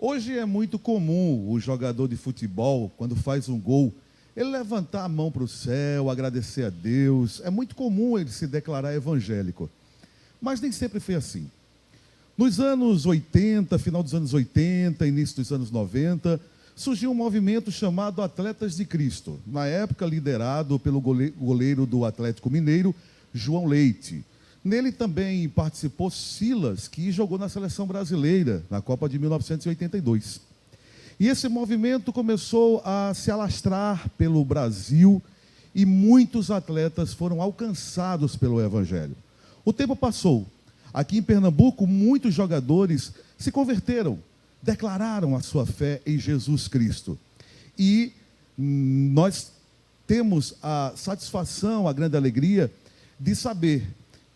Hoje é muito comum o jogador de futebol, quando faz um gol, ele levantar a mão para o céu, agradecer a Deus. É muito comum ele se declarar evangélico. Mas nem sempre foi assim. Nos anos 80, final dos anos 80, início dos anos 90, surgiu um movimento chamado Atletas de Cristo. Na época, liderado pelo goleiro do Atlético Mineiro, João Leite. Nele também participou Silas, que jogou na seleção brasileira, na Copa de 1982. E esse movimento começou a se alastrar pelo Brasil e muitos atletas foram alcançados pelo Evangelho. O tempo passou. Aqui em Pernambuco, muitos jogadores se converteram, declararam a sua fé em Jesus Cristo. E nós temos a satisfação, a grande alegria de saber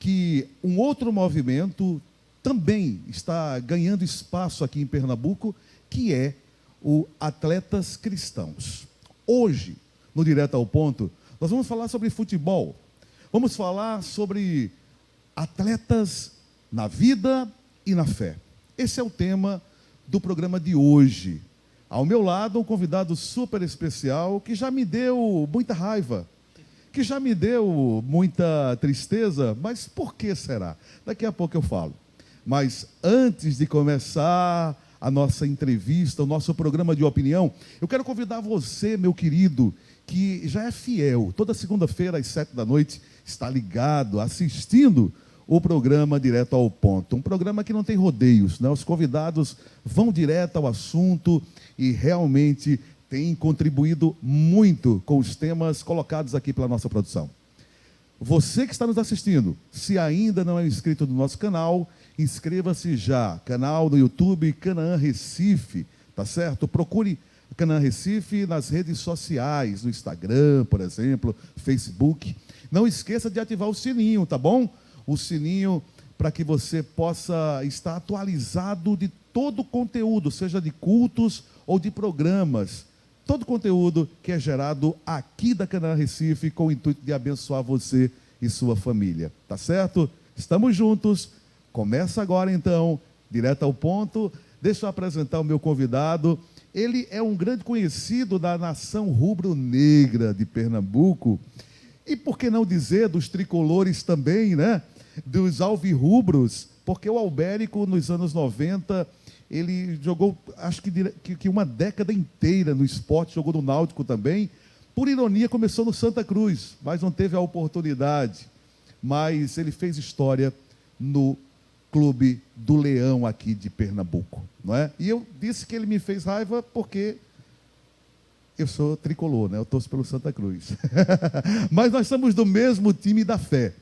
que um outro movimento também está ganhando espaço aqui em Pernambuco, que é o Atletas Cristãos. Hoje, no Direto ao Ponto, nós vamos falar sobre futebol. Vamos falar sobre atletas na vida e na fé. Esse é o tema do programa de hoje. Ao meu lado, um convidado super especial que já me deu muita raiva, que já me deu muita tristeza, mas por que será? Daqui a pouco eu falo. Mas antes de começar a nossa entrevista, o nosso programa de opinião, eu quero convidar você, meu querido, que já é fiel, toda segunda-feira às 7 da noite, está ligado, assistindo o programa Direto ao Ponto. Um programa que não tem rodeios, né? Os convidados vão direto ao assunto e realmente têm contribuído muito com os temas colocados aqui pela nossa produção. Você que está nos assistindo, se ainda não é inscrito no nosso canal, inscreva-se já. Canal no YouTube Canaã Recife, tá certo? Procure Canaã Recife nas redes sociais, no Instagram, por exemplo, Facebook. Não esqueça de ativar o sininho, tá bom? O sininho para que você possa estar atualizado de todo o conteúdo, seja de cultos ou de programas. Todo o conteúdo que é gerado aqui da Canaã Recife com o intuito de abençoar você e sua família. Tá certo? Estamos juntos. Começa agora então, direto ao ponto. Deixa eu apresentar o meu convidado. Ele é um grande conhecido da nação rubro-negra de Pernambuco. E por que não dizer dos tricolores também, né? Dos alvirrubros, porque o Albérico, nos anos 90, ele jogou, acho que uma década inteira no esporte, jogou no Náutico também. Por ironia, começou no Santa Cruz, mas não teve a oportunidade. Mas ele fez história no Clube do Leão aqui de Pernambuco, não é? E eu disse que ele me fez raiva porque eu sou tricolor, né? Eu torço pelo Santa Cruz. Mas nós somos do mesmo time da fé.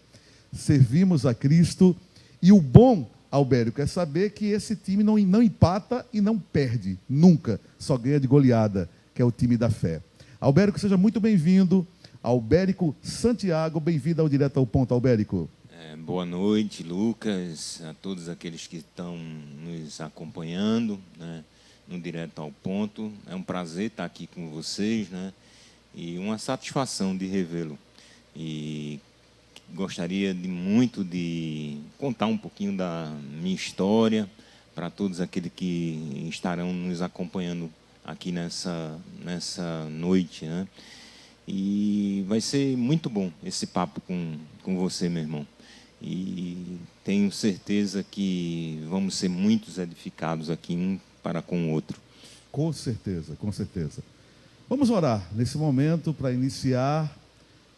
Servimos a Cristo. E o bom, Albérico, é saber que esse time não empata e não perde, nunca. Só ganha de goleada, que é o time da fé. Albérico, seja muito bem-vindo. Albérico Santiago, bem-vindo ao Direto ao Ponto, Albérico. Boa noite, Lucas, a todos aqueles que estão nos acompanhando, né, no Direto ao Ponto. É um prazer estar aqui com vocês, né, e uma satisfação de revê-lo. E gostaria muito de contar um pouquinho da minha história para todos aqueles que estarão nos acompanhando aqui nessa noite, né? E vai ser muito bom esse papo com você, meu irmão. E tenho certeza que vamos ser muitos edificados aqui, um para com o outro. Com certeza, com certeza. Vamos orar nesse momento para iniciar,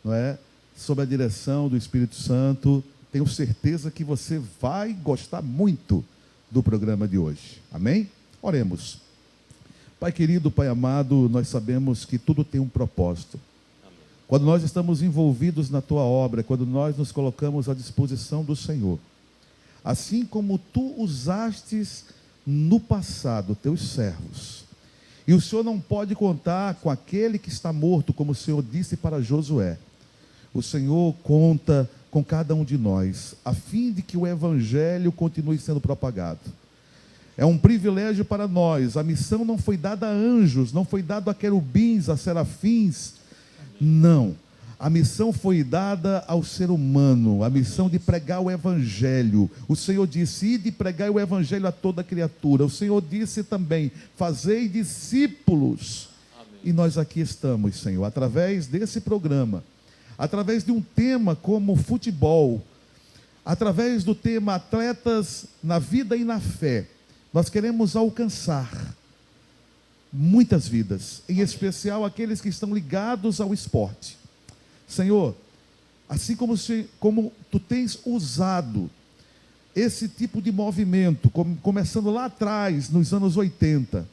não é? Sob a direção do Espírito Santo. Tenho certeza que você vai gostar muito do programa de hoje. Amém? Oremos. Pai querido, Pai amado, nós sabemos que tudo tem um propósito. Quando nós estamos envolvidos na Tua obra, quando nós nos colocamos à disposição do Senhor, assim como Tu usastes no passado Teus servos, e o Senhor não pode contar com aquele que está morto, como o Senhor disse para Josué, o Senhor conta com cada um de nós, a fim de que o Evangelho continue sendo propagado. É um privilégio para nós. A missão não foi dada a anjos, não foi dada a querubins, a serafins. Não. A missão foi dada ao ser humano, a missão de pregar o Evangelho. O Senhor disse, ide pregar o Evangelho a toda criatura. O Senhor disse também, fazei discípulos. Amém. E nós aqui estamos, Senhor, através desse programa, através de um tema como futebol, através do tema atletas na vida e na fé, nós queremos alcançar muitas vidas, em especial aqueles que estão ligados ao esporte. Senhor, assim como tu tens usado esse tipo de movimento, começando lá atrás, nos anos 80,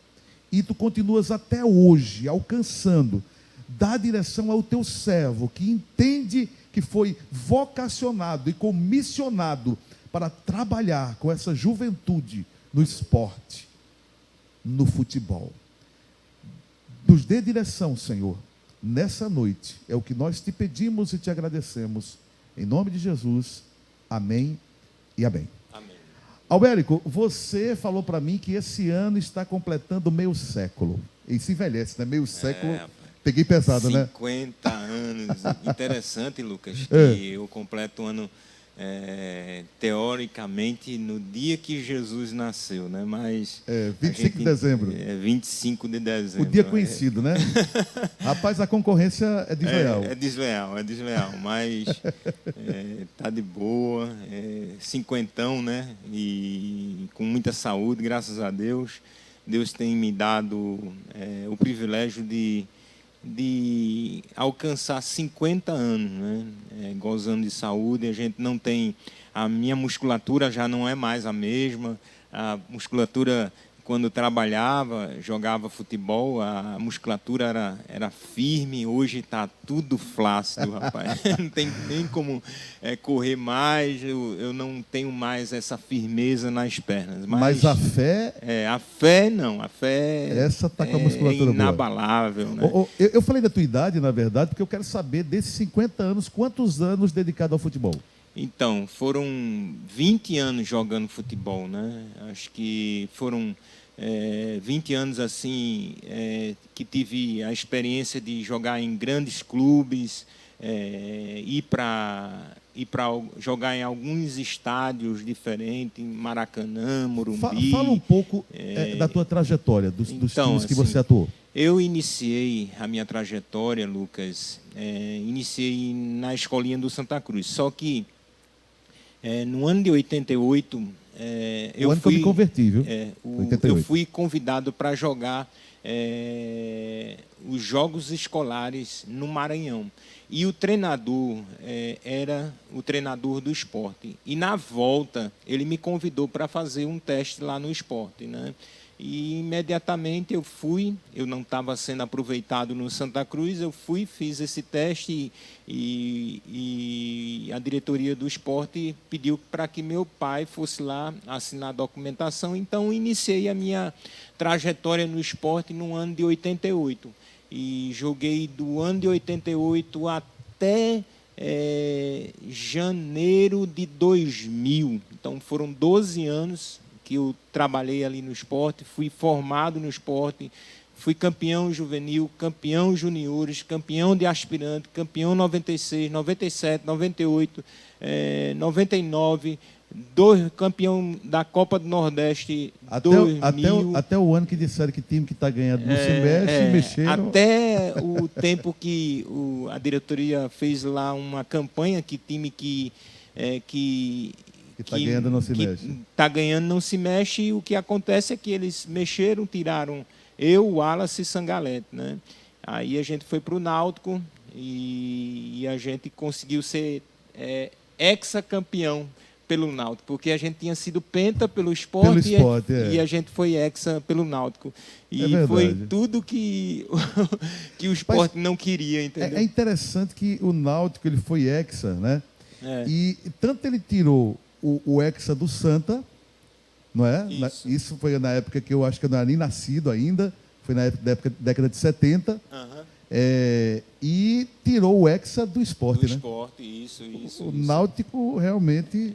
e tu continuas até hoje alcançando, dá direção ao teu servo, que entende que foi vocacionado e comissionado para trabalhar com essa juventude no esporte, no futebol. Nos dê direção, Senhor, nessa noite. É o que nós te pedimos e te agradecemos. Em nome de Jesus. Amém e amém. Amém. Albérico, você falou para mim que esse ano está completando meio século. E se envelhece, né? Meio século. Peguei pesado, 50 né? 50 anos. Interessante, Lucas, que eu completo o ano, teoricamente, no dia que Jesus nasceu, né? Mas 25 de dezembro. 25 de dezembro. O dia conhecido, né? Rapaz, a concorrência é desleal. É desleal, mas tá de boa, cinquentão, né? E com muita saúde, graças a Deus. Deus tem me dado o privilégio de alcançar 50 anos, né? Gozando de saúde. A gente não tem, a minha musculatura já não é mais a mesma. A musculatura, quando trabalhava, jogava futebol, a musculatura era firme. Hoje está tudo flácido, rapaz. Não tem nem como correr mais. Eu não tenho mais essa firmeza nas pernas. Mas a fé... a fé não. A fé essa está com a musculatura inabalável. Né? Eu falei da tua idade, na verdade, porque eu quero saber desses 50 anos, quantos anos dedicado ao futebol? Então, foram 20 anos jogando futebol, né? Acho que foram 20 anos assim, que tive a experiência de jogar em grandes clubes, ir para jogar em alguns estádios diferentes, em Maracanã, Morumbi. Fala um pouco da tua trajetória, dos times que você atuou. Eu iniciei a minha trajetória, Lucas, iniciei na escolinha do Santa Cruz, só que no ano de 88, o ano que eu me converti, viu? Eu fui convidado para jogar os jogos escolares no Maranhão. E o treinador era o treinador do Sport. E na volta, ele me convidou para fazer um teste lá no Sport, né? E imediatamente eu não estava sendo aproveitado no Santa Cruz, eu fiz esse teste e a diretoria do esporte pediu para que meu pai fosse lá assinar a documentação, então iniciei a minha trajetória no esporte no ano de 88. E joguei do ano de 88 até janeiro de 2000, então foram 12 anos que eu trabalhei ali no esporte, fui formado no esporte, fui campeão juvenil, campeão juniores, campeão de aspirante, campeão 96, 97, 98, 99, campeão da Copa do Nordeste 2000. Até o ano que disseram que time que está ganhando não se mexe, mexeram. Até o tempo que a diretoria fez lá uma campanha que time que está ganhando não se mexe. Está ganhando não se mexe, e o que acontece é que eles mexeram, tiraram eu, o Wallace e Sangalete, né? Aí a gente foi para o Náutico e a gente conseguiu ser hexacampeão pelo Náutico, porque a gente tinha sido penta pelo esporte, e a gente foi hexa pelo Náutico. E foi tudo que o esporte não queria, entendeu? É interessante que o Náutico ele foi hexa, né? E tanto ele tirou o hexa do Santa, não é? Isso foi na época que eu acho que eu não era nem nascido ainda, foi na década de 70. E tirou o hexa do esporte, né? Do esporte, isso. O Náutico realmente...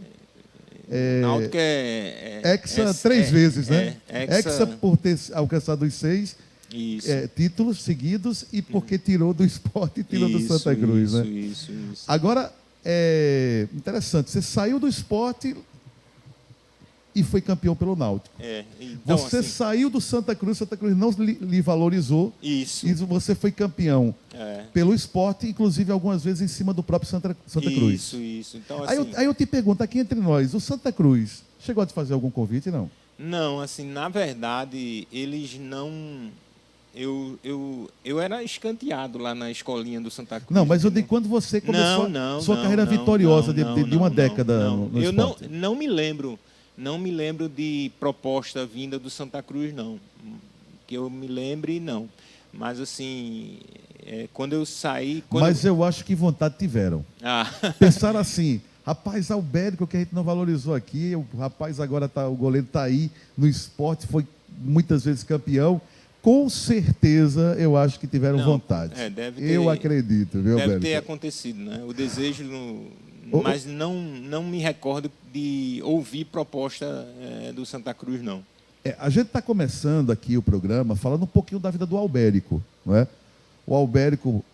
O Náutico hexa 3 vezes, né? Hexa por ter alcançado os 6 Isso. títulos seguidos e porque tirou do Sport e tirou do Santa Cruz, né? Isso. Agora, interessante, você saiu do Sport e foi campeão pelo Náutico. Então, Você assim, saiu do Santa Cruz não lhe valorizou. Isso. E você foi campeão pelo Sport, inclusive algumas vezes em cima do próprio Santa Cruz. Isso. Então, Aí, assim, eu te pergunto, aqui entre nós, o Santa Cruz chegou a te fazer algum convite, não? não, assim, na verdade, eles não... Eu era escanteado lá na escolinha do Santa Cruz. Não, mas eu digo quando você começou sua carreira vitoriosa de uma década no eu Sport. não me lembro. Não me lembro de proposta vinda do Santa Cruz, não. Que eu me lembre, não. Mas, assim, quando eu saí... Mas eu acho que vontade tiveram. Pensaram assim, rapaz, Albérico, que a gente não valorizou aqui, o rapaz agora o goleiro está aí no Sport, foi muitas vezes campeão. Com certeza, eu acho que tiveram vontade. Deve ter, eu acredito, viu, Albérico? Deve ter acontecido, né? O desejo... Mas não me recordo de ouvir proposta do Santa Cruz, não. A gente está começando aqui o programa falando um pouquinho da vida do Albérico, não é? O Albérico,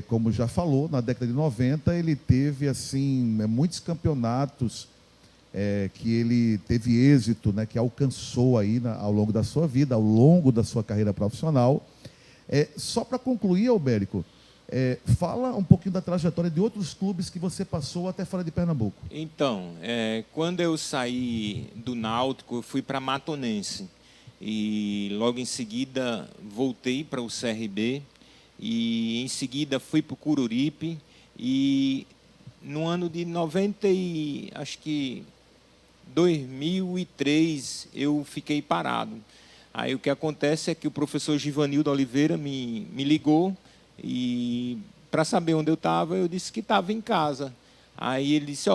como já falou, na década de 90, ele teve assim muitos campeonatos que ele teve êxito, né, que alcançou aí ao longo da sua vida, ao longo da sua carreira profissional. Só para concluir, Albérico, fala um pouquinho da trajetória de outros clubes que você passou até fora de Pernambuco. Então, quando eu saí do Náutico, eu fui para Matonense. E logo em seguida voltei para o CRB. E em seguida fui para o Cururipe. E no ano de 2003 eu fiquei parado. Aí o que acontece é que o professor Givanildo Oliveira me ligou. E para saber onde eu estava, eu disse que estava em casa. Aí ele disse,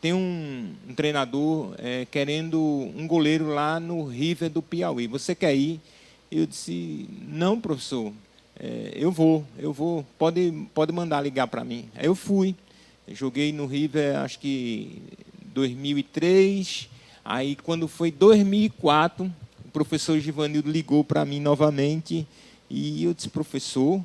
tem um treinador querendo um goleiro lá no River do Piauí. Você quer ir? Eu disse, não, professor, eu vou. Pode mandar ligar para mim. Aí eu fui. Joguei no River, acho que 2003. Aí quando foi 2004, o professor Givanildo ligou para mim novamente. E eu disse, professor...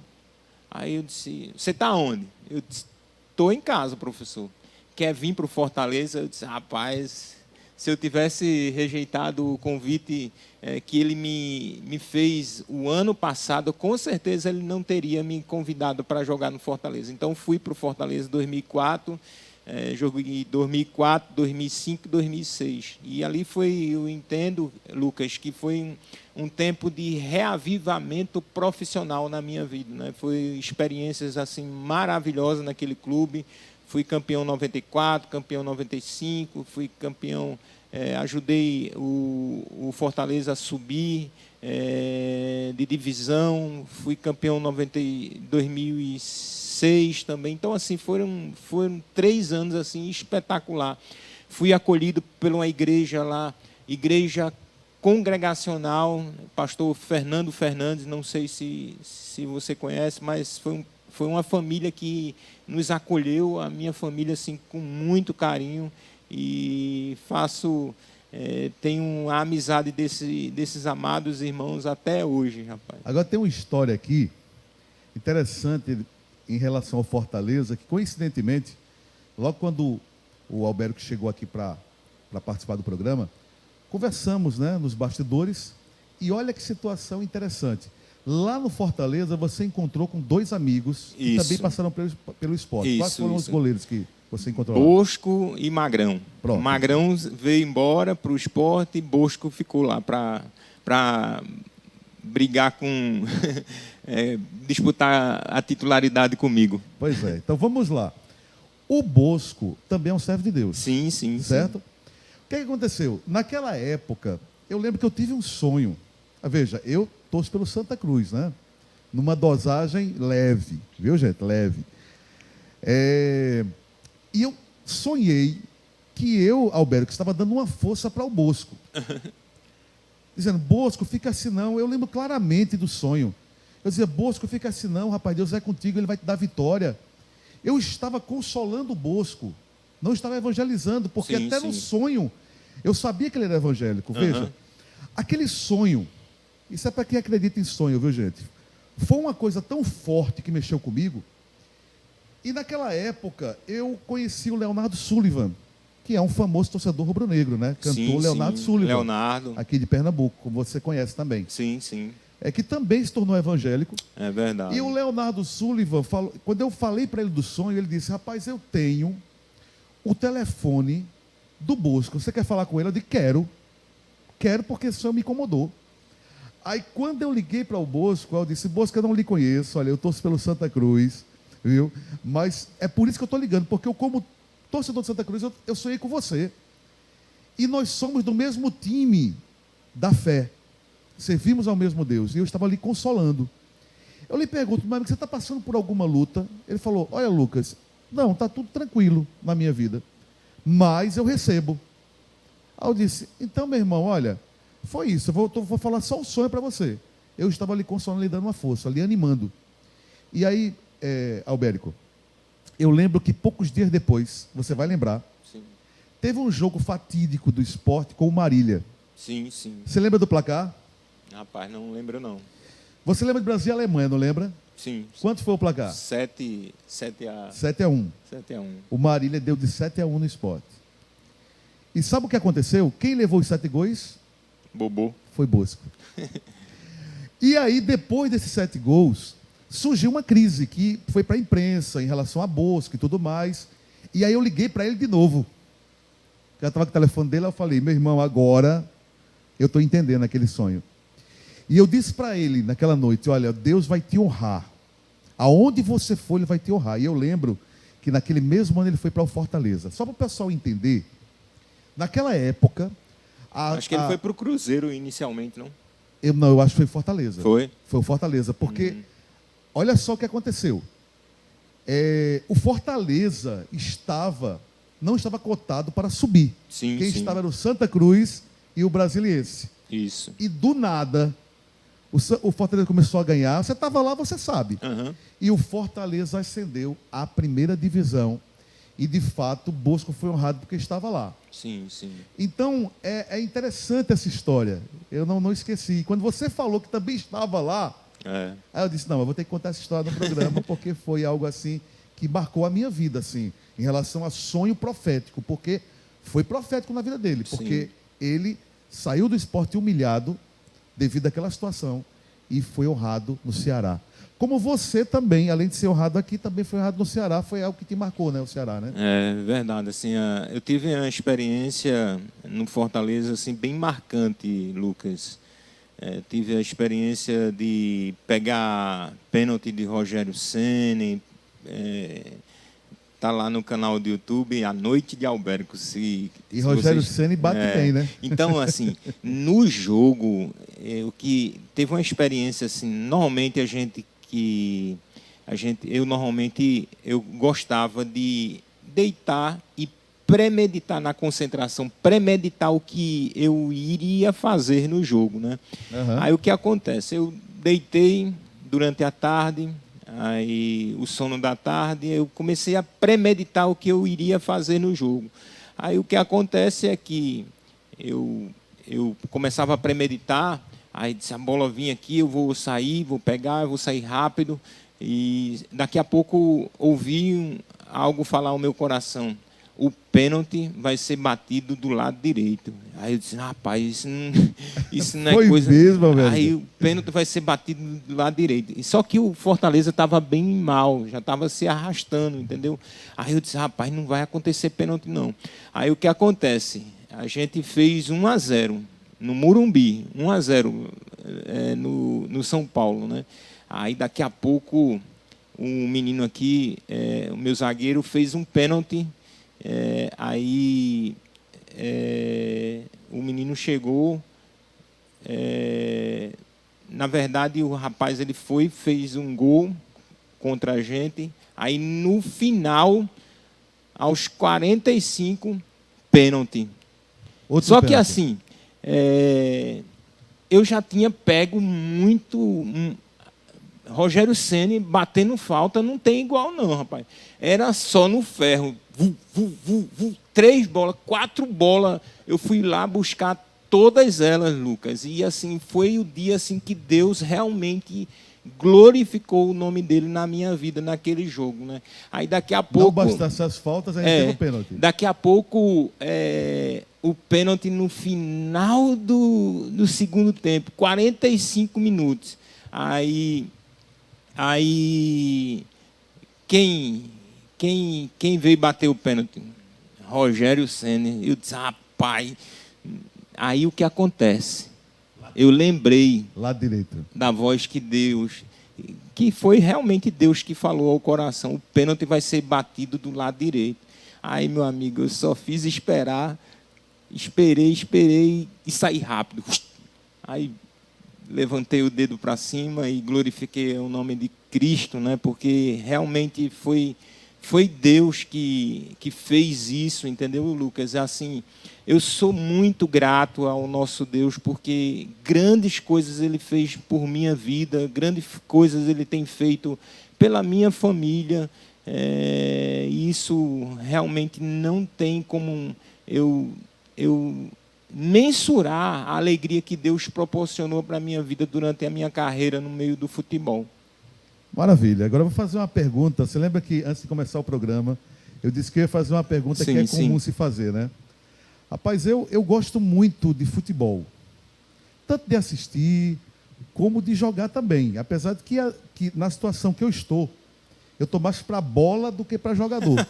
Aí eu disse, você está onde? Eu disse, estou em casa, professor. Quer vir para o Fortaleza? Eu disse, rapaz, se eu tivesse rejeitado o convite que ele me fez o ano passado, com certeza ele não teria me convidado para jogar no Fortaleza. Então, fui para o Fortaleza em 2004, joguei em 2004, 2005 e 2006. E ali eu entendo, Lucas, que foi um tempo de reavivamento profissional na minha vida, né? Foi experiências assim maravilhosas naquele clube. Fui campeão 94, campeão 95, fui campeão, ajudei o Fortaleza a subir de divisão, fui campeão 2006 também. Então, assim, foram 3 anos assim espetacular. Fui acolhido por uma igreja lá, igreja congregacional, pastor Fernando Fernandes, não sei se você conhece, mas foi uma família que nos acolheu, a minha família, assim, com muito carinho, e tenho a amizade desses amados irmãos até hoje, rapaz. Agora tem uma história aqui, interessante, em relação ao Fortaleza, que coincidentemente, logo quando o Albérico chegou aqui para participar do programa, conversamos, né, nos bastidores, e olha que situação interessante. Lá no Fortaleza, você encontrou com 2 amigos que também passaram pelo esporte. Quais foram os goleiros que você encontrou lá? Bosco e Magrão. Pronto. Magrão veio embora para o esporte e Bosco ficou lá para brigar com... disputar a titularidade comigo. Pois é. Então, vamos lá. O Bosco também é um servo de Deus. Sim. Certo? O que aconteceu? Naquela época, eu lembro que eu tive um sonho. Veja, eu torço pelo Santa Cruz, né? Numa dosagem leve, viu, gente? Leve. E eu sonhei que Albérico, estava dando uma força para o Bosco. Dizendo, Bosco, fica assim não. Eu lembro claramente do sonho. Eu dizia, Bosco, fica assim não, rapaz, Deus é contigo, Ele vai te dar vitória. Eu estava consolando o Bosco. Não estava evangelizando, porque até no sonho eu sabia que ele era evangélico. Veja, aquele sonho Isso é para quem acredita em sonho, viu, gente? Foi uma coisa tão forte que mexeu comigo. E naquela época, eu conheci o Leonardo Sullivan, que é um famoso torcedor rubro-negro, né? Cantor Sim, Leonardo sim. Sullivan. Leonardo. Aqui de Pernambuco, como você conhece também. Sim, sim. É que também se tornou evangélico. É verdade. E o Leonardo Sullivan, quando eu falei para ele do sonho, ele disse, rapaz, eu tenho o telefone do Bosco. Você quer falar com ele? Eu disse, quero. Quero porque esse sonho me incomodou. Aí, quando eu liguei para o Bosco, eu disse, Bosco, eu não lhe conheço, olha, eu torço pelo Santa Cruz, viu? Mas é por isso que eu estou ligando, porque eu, como torcedor de Santa Cruz, eu sonhei com você. E nós somos do mesmo time da fé. Servimos ao mesmo Deus. E eu estava ali consolando. Eu lhe pergunto, mas você está passando por alguma luta? Ele falou, olha, Lucas, não, está tudo tranquilo na minha vida. Mas eu recebo. Aí eu disse, então, meu irmão, olha, foi isso, eu vou falar só um sonho para você. Eu estava ali consolando, lhe dando uma força, ali animando. E aí, Albérico, eu lembro que poucos dias depois, você vai lembrar, Sim. teve um jogo fatídico do esporte com o Marília. Sim, sim. Você lembra do placar? Rapaz, não lembro não. Você lembra de Brasil e Alemanha, não lembra? Sim. Quanto foi o placar? 7-1. 7-1. 7-1. O Marília deu de 7-1 no esporte. E sabe o que aconteceu? Quem levou os 7 gols? Bobô. Foi Bosco. E aí, depois desses 7 gols, surgiu uma crise que foi para a imprensa em relação a Bosco e tudo mais. E aí eu liguei para ele de novo. Eu estava com o telefone dele, eu falei, meu irmão, agora eu estou entendendo aquele sonho. E eu disse para ele naquela noite, olha, Deus vai te honrar. Aonde você for, Ele vai te honrar. E eu lembro que naquele mesmo ano ele foi para o Fortaleza. Só para o pessoal entender, naquela época... Acho que ele foi para o Cruzeiro inicialmente, não? Eu acho que foi Fortaleza. Foi? Foi o Fortaleza, porque olha só o que aconteceu. O Fortaleza não estava cotado para subir. Sim, Quem sim. estava era o Santa Cruz e o Brasiliense. Isso. E do nada, o Fortaleza começou a ganhar. Você estava lá, você sabe. Uhum. E o Fortaleza ascendeu à primeira divisão. E, de fato, Bosco foi honrado porque estava lá. Sim, sim. Então, é interessante essa história. Eu não esqueci. Quando você falou que também estava lá, aí eu disse, não, eu vou ter que contar essa história no programa, porque foi algo assim que marcou a minha vida, assim, em relação a sonho profético, porque foi profético na vida dele, porque Sim. ele saiu do esporte humilhado devido àquela situação e foi honrado no Ceará. Como você também, além de ser honrado aqui, também foi honrado no Ceará, foi algo que te marcou, né, o Ceará, né? É verdade, assim, eu tive uma experiência no Fortaleza, assim, bem marcante, Lucas. Tive a experiência de pegar pênalti de Rogério Ceni, tá lá no canal do YouTube, A Noite de Albérico. E Rogério Ceni bate bem, né? Então, assim, no jogo, o que teve uma experiência, assim, normalmente eu gostava de deitar e premeditar na concentração, premeditar o que eu iria fazer no jogo, né? Uhum. Aí o que acontece? Eu deitei durante a tarde, aí o sono da tarde, eu comecei a premeditar o que eu iria fazer no jogo. Aí o que acontece é que eu começava a premeditar, aí disse, a bola vinha aqui, eu vou sair, vou pegar, eu vou sair rápido, e daqui a pouco ouvi algo falar ao meu coração, o pênalti vai ser batido do lado direito. Aí eu disse, rapaz, isso não é Foi coisa... mesmo, velho. Aí o pênalti vai ser batido do lado direito. Só que o Fortaleza estava bem mal, já estava se arrastando, entendeu? Aí eu disse, rapaz, não vai acontecer pênalti, não. Aí o que acontece? A gente fez 1-0 no Morumbi, 1-0 no São Paulo, né? Aí daqui a pouco um menino aqui, o meu zagueiro, fez um pênalti. Aí o menino chegou, na verdade o rapaz ele fez um gol contra a gente, aí no final, aos 45, pênalti. Só que assim, eu já tinha pego muito... Rogério Ceni batendo falta não tem igual não, rapaz. Era só no ferro. 3 bolas, 4 bolas. Eu fui lá buscar todas elas, Lucas. E assim, foi o dia assim que Deus realmente glorificou o nome dele na minha vida, naquele jogo, né? Aí daqui a pouco... Não bastasse as faltas, aí teve o pênalti. Daqui a pouco, o pênalti no final do segundo tempo, 45 minutos. Aí quem veio bater o pênalti? Rogério Ceni. Eu disse, rapaz, aí o que acontece? Eu lembrei lado direito da voz que foi realmente Deus que falou ao coração, o pênalti vai ser batido do lado direito. Aí, meu amigo, eu só fiz esperei e saí rápido. Aí levantei o dedo para cima e glorifiquei o nome de Cristo, né? Porque realmente foi Deus que fez isso, entendeu, Lucas? Assim, eu sou muito grato ao nosso Deus, porque grandes coisas Ele fez por minha vida, grandes coisas Ele tem feito pela minha família. Isso realmente não tem como eu mensurar a alegria que Deus proporcionou para a minha vida durante a minha carreira no meio do futebol. Maravilha. Agora eu vou fazer uma pergunta. Você lembra que antes de começar o programa, eu disse que eu ia fazer uma pergunta que é comum se fazer, né? Rapaz, eu gosto muito de futebol. Tanto de assistir, como de jogar também. Apesar de que na situação que eu estou mais para bola do que para jogador.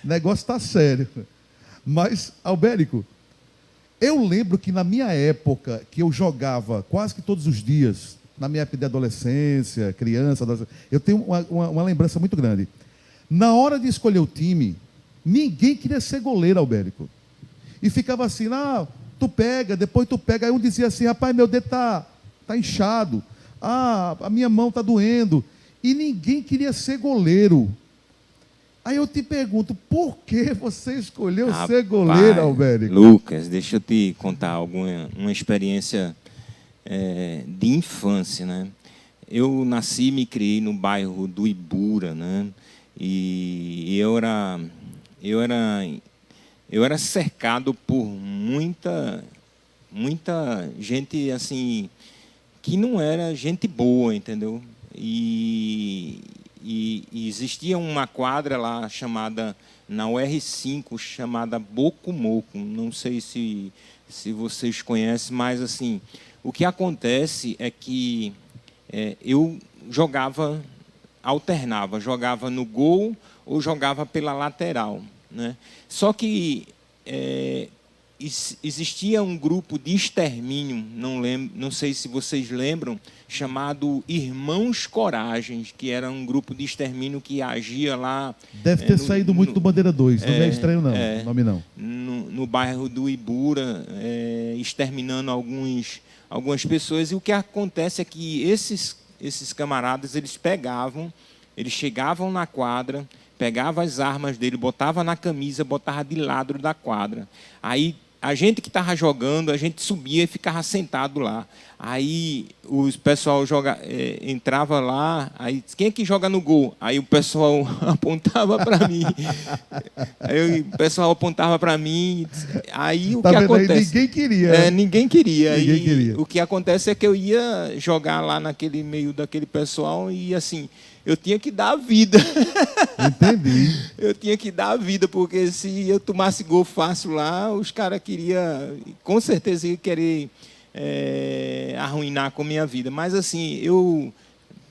O negócio está sério. Mas, Albérico, eu lembro que na minha época, que eu jogava quase que todos os dias, na minha época de adolescência, criança, eu tenho uma lembrança muito grande. Na hora de escolher o time, ninguém queria ser goleiro, Albérico. E ficava assim, tu pega, depois tu pega. Aí um dizia assim, rapaz, meu dedo tá inchado. A minha mão está doendo. E ninguém queria ser goleiro. Aí eu te pergunto, por que você escolheu ser goleiro, Albérico? Lucas, deixa eu te contar uma experiência de infância, né? Eu nasci e me criei no bairro do Ibura, né? E eu era cercado por muita gente assim que não era gente boa, entendeu? E existia uma quadra lá na UR5 chamada Bocumoco. Não sei se vocês conhecem, mas assim, o que acontece é que eu alternava, jogava no gol ou jogava pela lateral, né? Só que existia um grupo de extermínio, não sei se vocês lembram, chamado Irmãos Coragens, que era um grupo de extermínio que agia lá... Deve ter saído muito do Bandeira 2, não é estranho não, o nome não. No bairro do Ibura, exterminando algumas pessoas, e o que acontece é que esses camaradas, eles chegavam na quadra, pegavam as armas dele, botava na camisa, botava de lado da quadra. Aí a gente que estava jogando, a gente subia e ficava sentado lá. Aí o pessoal entrava lá, aí quem é que joga no gol? Aí o pessoal apontava para mim. Aí o pessoal apontava para mim. Aí o que acontece? Aí ninguém queria. Ninguém queria. Ninguém queria. O que acontece é que eu ia jogar lá naquele meio daquele pessoal e assim, eu tinha que dar a vida. Entendi. Eu tinha que dar a vida, porque se eu tomasse gol fácil lá, os caras queriam, com certeza, querer arruinar com a minha vida. Mas assim,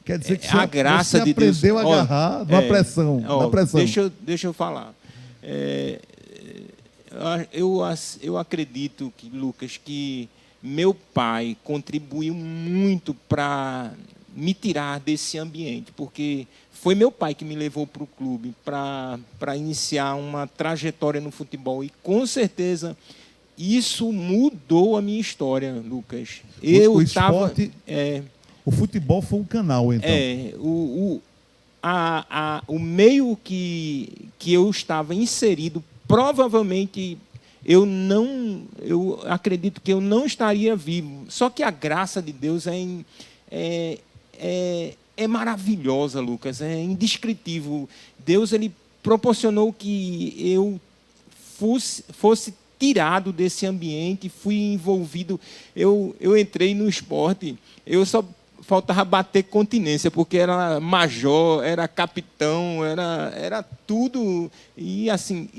quer dizer que a graça de Deus aprendeu a agarrar na pressão. Deixa eu falar. Eu acredito que, Lucas, que meu pai contribuiu muito para me tirar desse ambiente, porque foi meu pai que me levou para o clube para iniciar uma trajetória no futebol, e com certeza isso mudou a minha história, Lucas. O futebol foi um canal, então. O meio que eu estava inserido, provavelmente eu acredito que eu não estaria vivo. Só que a graça de Deus é maravilhosa, Lucas, é indescritível. Deus, ele proporcionou que eu fosse tirado desse ambiente, fui envolvido. Eu entrei no esporte, eu só faltava bater continência, porque era major, era capitão, era tudo. E, assim,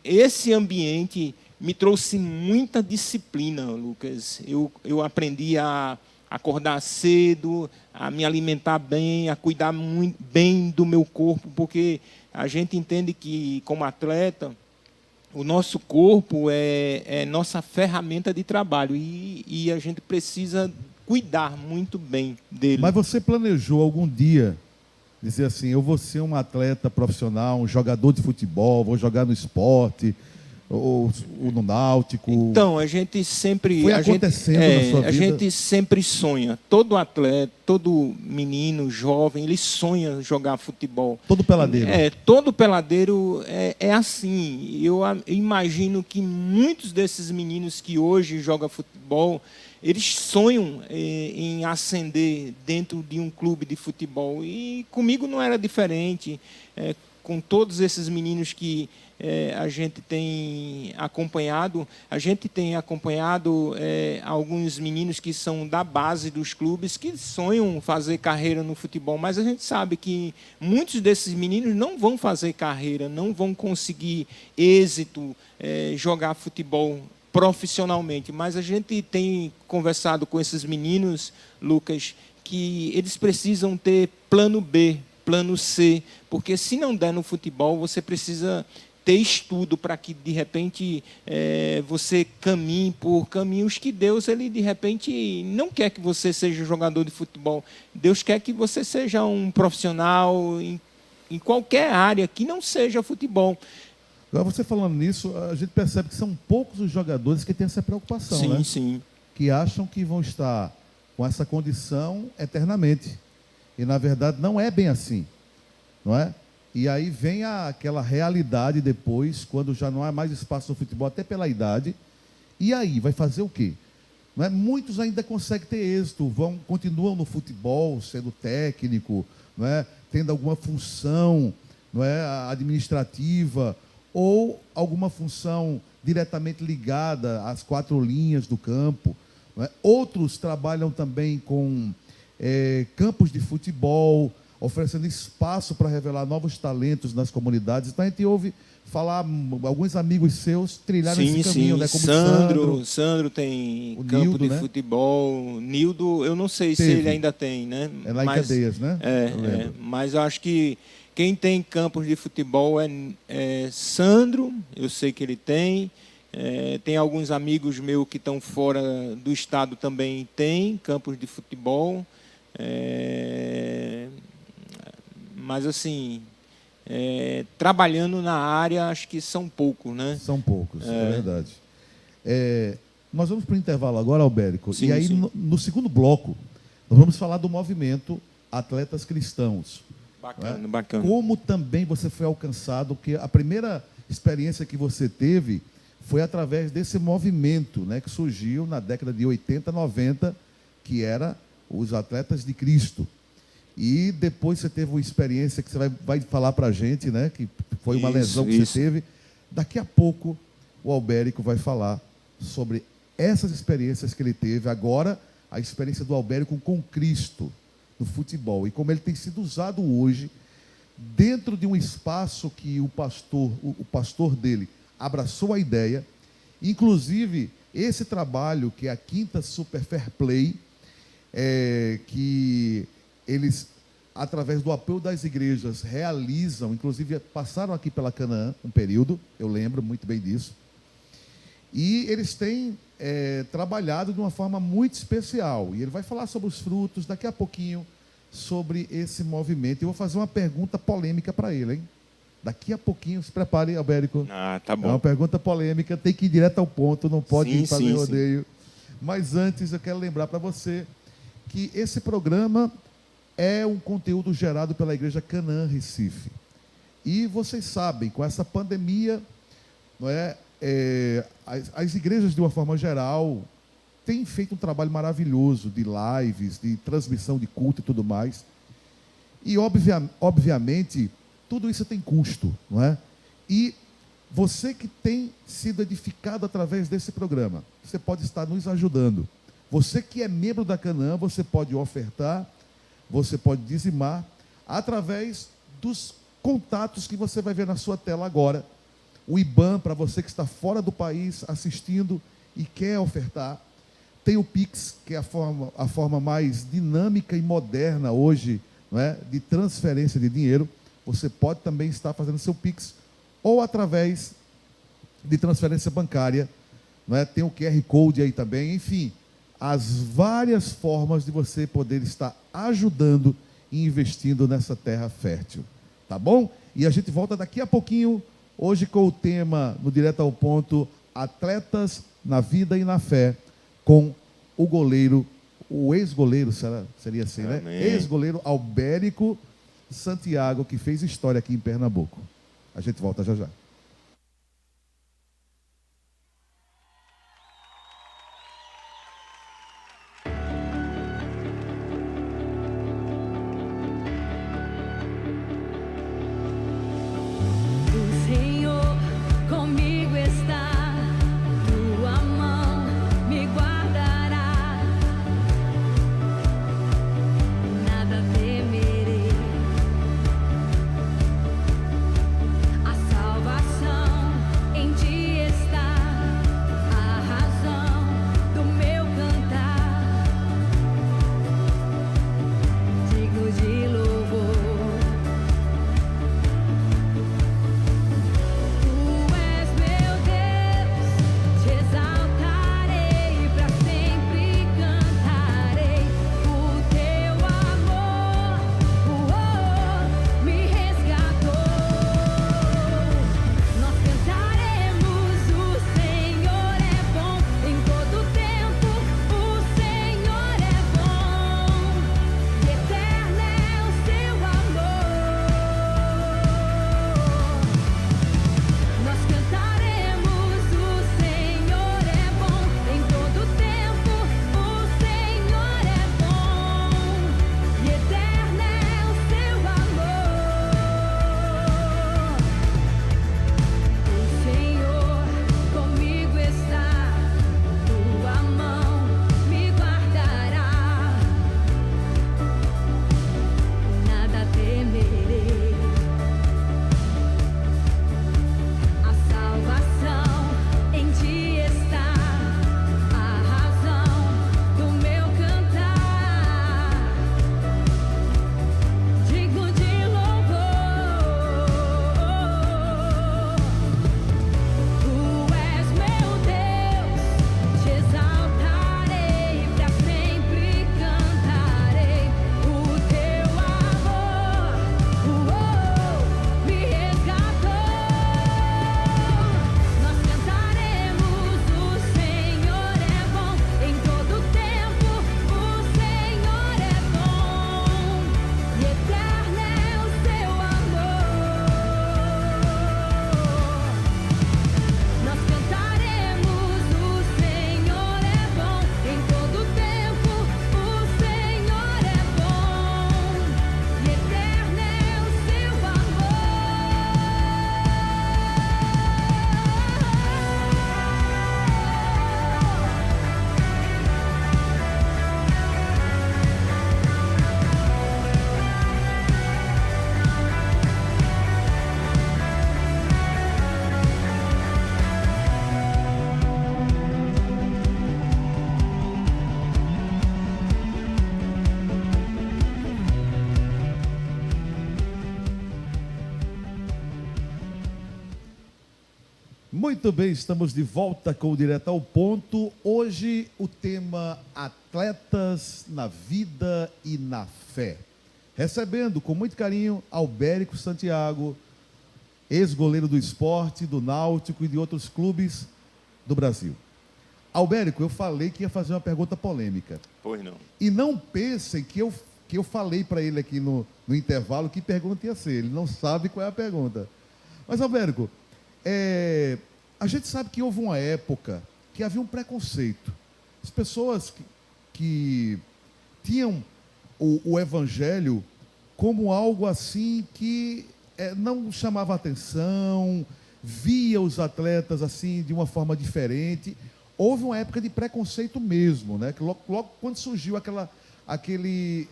esse ambiente me trouxe muita disciplina, Lucas. Eu aprendi a acordar cedo, a me alimentar bem, a cuidar muito bem do meu corpo, porque a gente entende que, como atleta, o nosso corpo é nossa ferramenta de trabalho e a gente precisa cuidar muito bem dele. Mas você planejou algum dia dizer assim, eu vou ser um atleta profissional, um jogador de futebol, vou jogar no esporte, ou no Náutico? Então, a gente sempre... Foi acontecendo na sua vida? A gente sempre sonha. Todo atleta, todo menino, jovem, ele sonha jogar futebol. Todo peladeiro? Todo peladeiro é assim. Eu imagino que muitos desses meninos que hoje jogam futebol, eles sonham em ascender dentro de um clube de futebol. E comigo não era diferente. Com todos esses meninos que a gente tem acompanhado alguns meninos que são da base dos clubes que sonham fazer carreira no futebol, mas a gente sabe que muitos desses meninos não vão fazer carreira, não vão conseguir êxito, jogar futebol profissionalmente, mas a gente tem conversado com esses meninos, Lucas, que eles precisam ter plano B, plano C, porque se não der no futebol, você precisa ter estudo para que, de repente, você caminhe por caminhos que Deus, ele, de repente, não quer que você seja jogador de futebol. Deus quer que você seja um profissional em qualquer área que não seja futebol. Agora, você falando nisso, a gente percebe que são poucos os jogadores que têm essa preocupação, sim, né? Sim. Que acham que vão estar com essa condição eternamente. E, na verdade, não é bem assim, não é? E aí vem aquela realidade depois, quando já não há mais espaço no futebol, até pela idade. E aí, vai fazer o quê? Não é? Muitos ainda conseguem ter êxito, continuam no futebol, sendo técnico, não é? Tendo alguma função, não é? Administrativa, ou alguma função diretamente ligada às 4 linhas do campo. Não é? Outros trabalham também com campos de futebol, oferecendo espaço para revelar novos talentos nas comunidades. Então a gente ouve falar, alguns amigos seus trilharam esse caminho, né? Como Sandro tem o campo Nildo, de né? futebol. Nildo, eu não sei se ele ainda tem, né? É lá em Cadeias, né? Mas eu acho que quem tem campos de futebol é Sandro, eu sei que ele tem. Tem alguns amigos meus que estão fora do estado também tem campos de futebol. Mas, assim, trabalhando na área, acho que são poucos, né? São poucos, é verdade. Nós vamos para o intervalo agora, Albérico. Sim, e aí, no segundo bloco, nós vamos falar do movimento Atletas Cristãos. Bacana, bacana. Como também você foi alcançado, porque a primeira experiência que você teve foi através desse movimento, né, que surgiu na década de 80, 90, que era os Atletas de Cristo. E depois você teve uma experiência que você vai falar para a gente, né, que foi uma lesão que você teve. Daqui a pouco o Albérico vai falar sobre essas experiências que ele teve. Agora, a experiência do Albérico com Cristo no futebol e como ele tem sido usado hoje dentro de um espaço que o pastor dele abraçou a ideia. Inclusive, esse trabalho que é a Quinta Super Fair Play, que eles, através do apoio das igrejas, realizam, inclusive passaram aqui pela Canaã um período, eu lembro muito bem disso, e eles têm trabalhado de uma forma muito especial, e ele vai falar sobre os frutos daqui a pouquinho, sobre esse movimento. Eu vou fazer uma pergunta polêmica para ele, hein? Daqui a pouquinho, se prepare, Albérico. Tá bom. É uma pergunta polêmica, tem que ir direto ao ponto, não pode fazer rodeio. Sim. Mas antes, eu quero lembrar para você que esse programa é um conteúdo gerado pela Igreja Canaã Recife. E vocês sabem, com essa pandemia, não é, as igrejas, de uma forma geral, têm feito um trabalho maravilhoso de lives, de transmissão de culto e tudo mais. E, obviamente, tudo isso tem custo, não é? E Você que tem sido edificado através desse programa, você pode estar nos ajudando. Você que é membro da Canaã, você pode ofertar, você pode dizimar, através dos contatos que você vai ver na sua tela agora. O IBAN, para você que está fora do país assistindo e quer ofertar. Tem o Pix, que é a forma mais dinâmica e moderna hoje, não é, de transferência de dinheiro. Você pode também estar fazendo seu Pix, ou através de transferência bancária, não é? Tem o QR Code aí também, enfim, as várias formas de você poder estar ajudando e investindo nessa terra fértil, tá bom? E a gente volta daqui a pouquinho, hoje com o tema, no Direto ao Ponto, atletas na vida e na fé, com o goleiro, o ex-goleiro, seria assim, né? Ex-goleiro Albérico Santiago, que fez história aqui em Pernambuco. A gente volta já já. Muito bem, estamos de volta com o Direto ao Ponto. Hoje o tema atletas na vida e na fé. Recebendo com muito carinho Albérico Santiago, ex-goleiro do Sport, do Náutico e de outros clubes do Brasil. Albérico, eu falei que ia fazer uma pergunta polêmica. Pois não. E não pensem que eu falei para ele aqui no intervalo que pergunta ia ser. Ele não sabe qual é a pergunta. Mas, Albérico, a gente sabe que houve uma época que havia um preconceito. As pessoas que tinham o evangelho como algo assim que não chamava atenção, via os atletas assim de uma forma diferente. Houve uma época de preconceito mesmo, né? Que logo quando surgiu aquele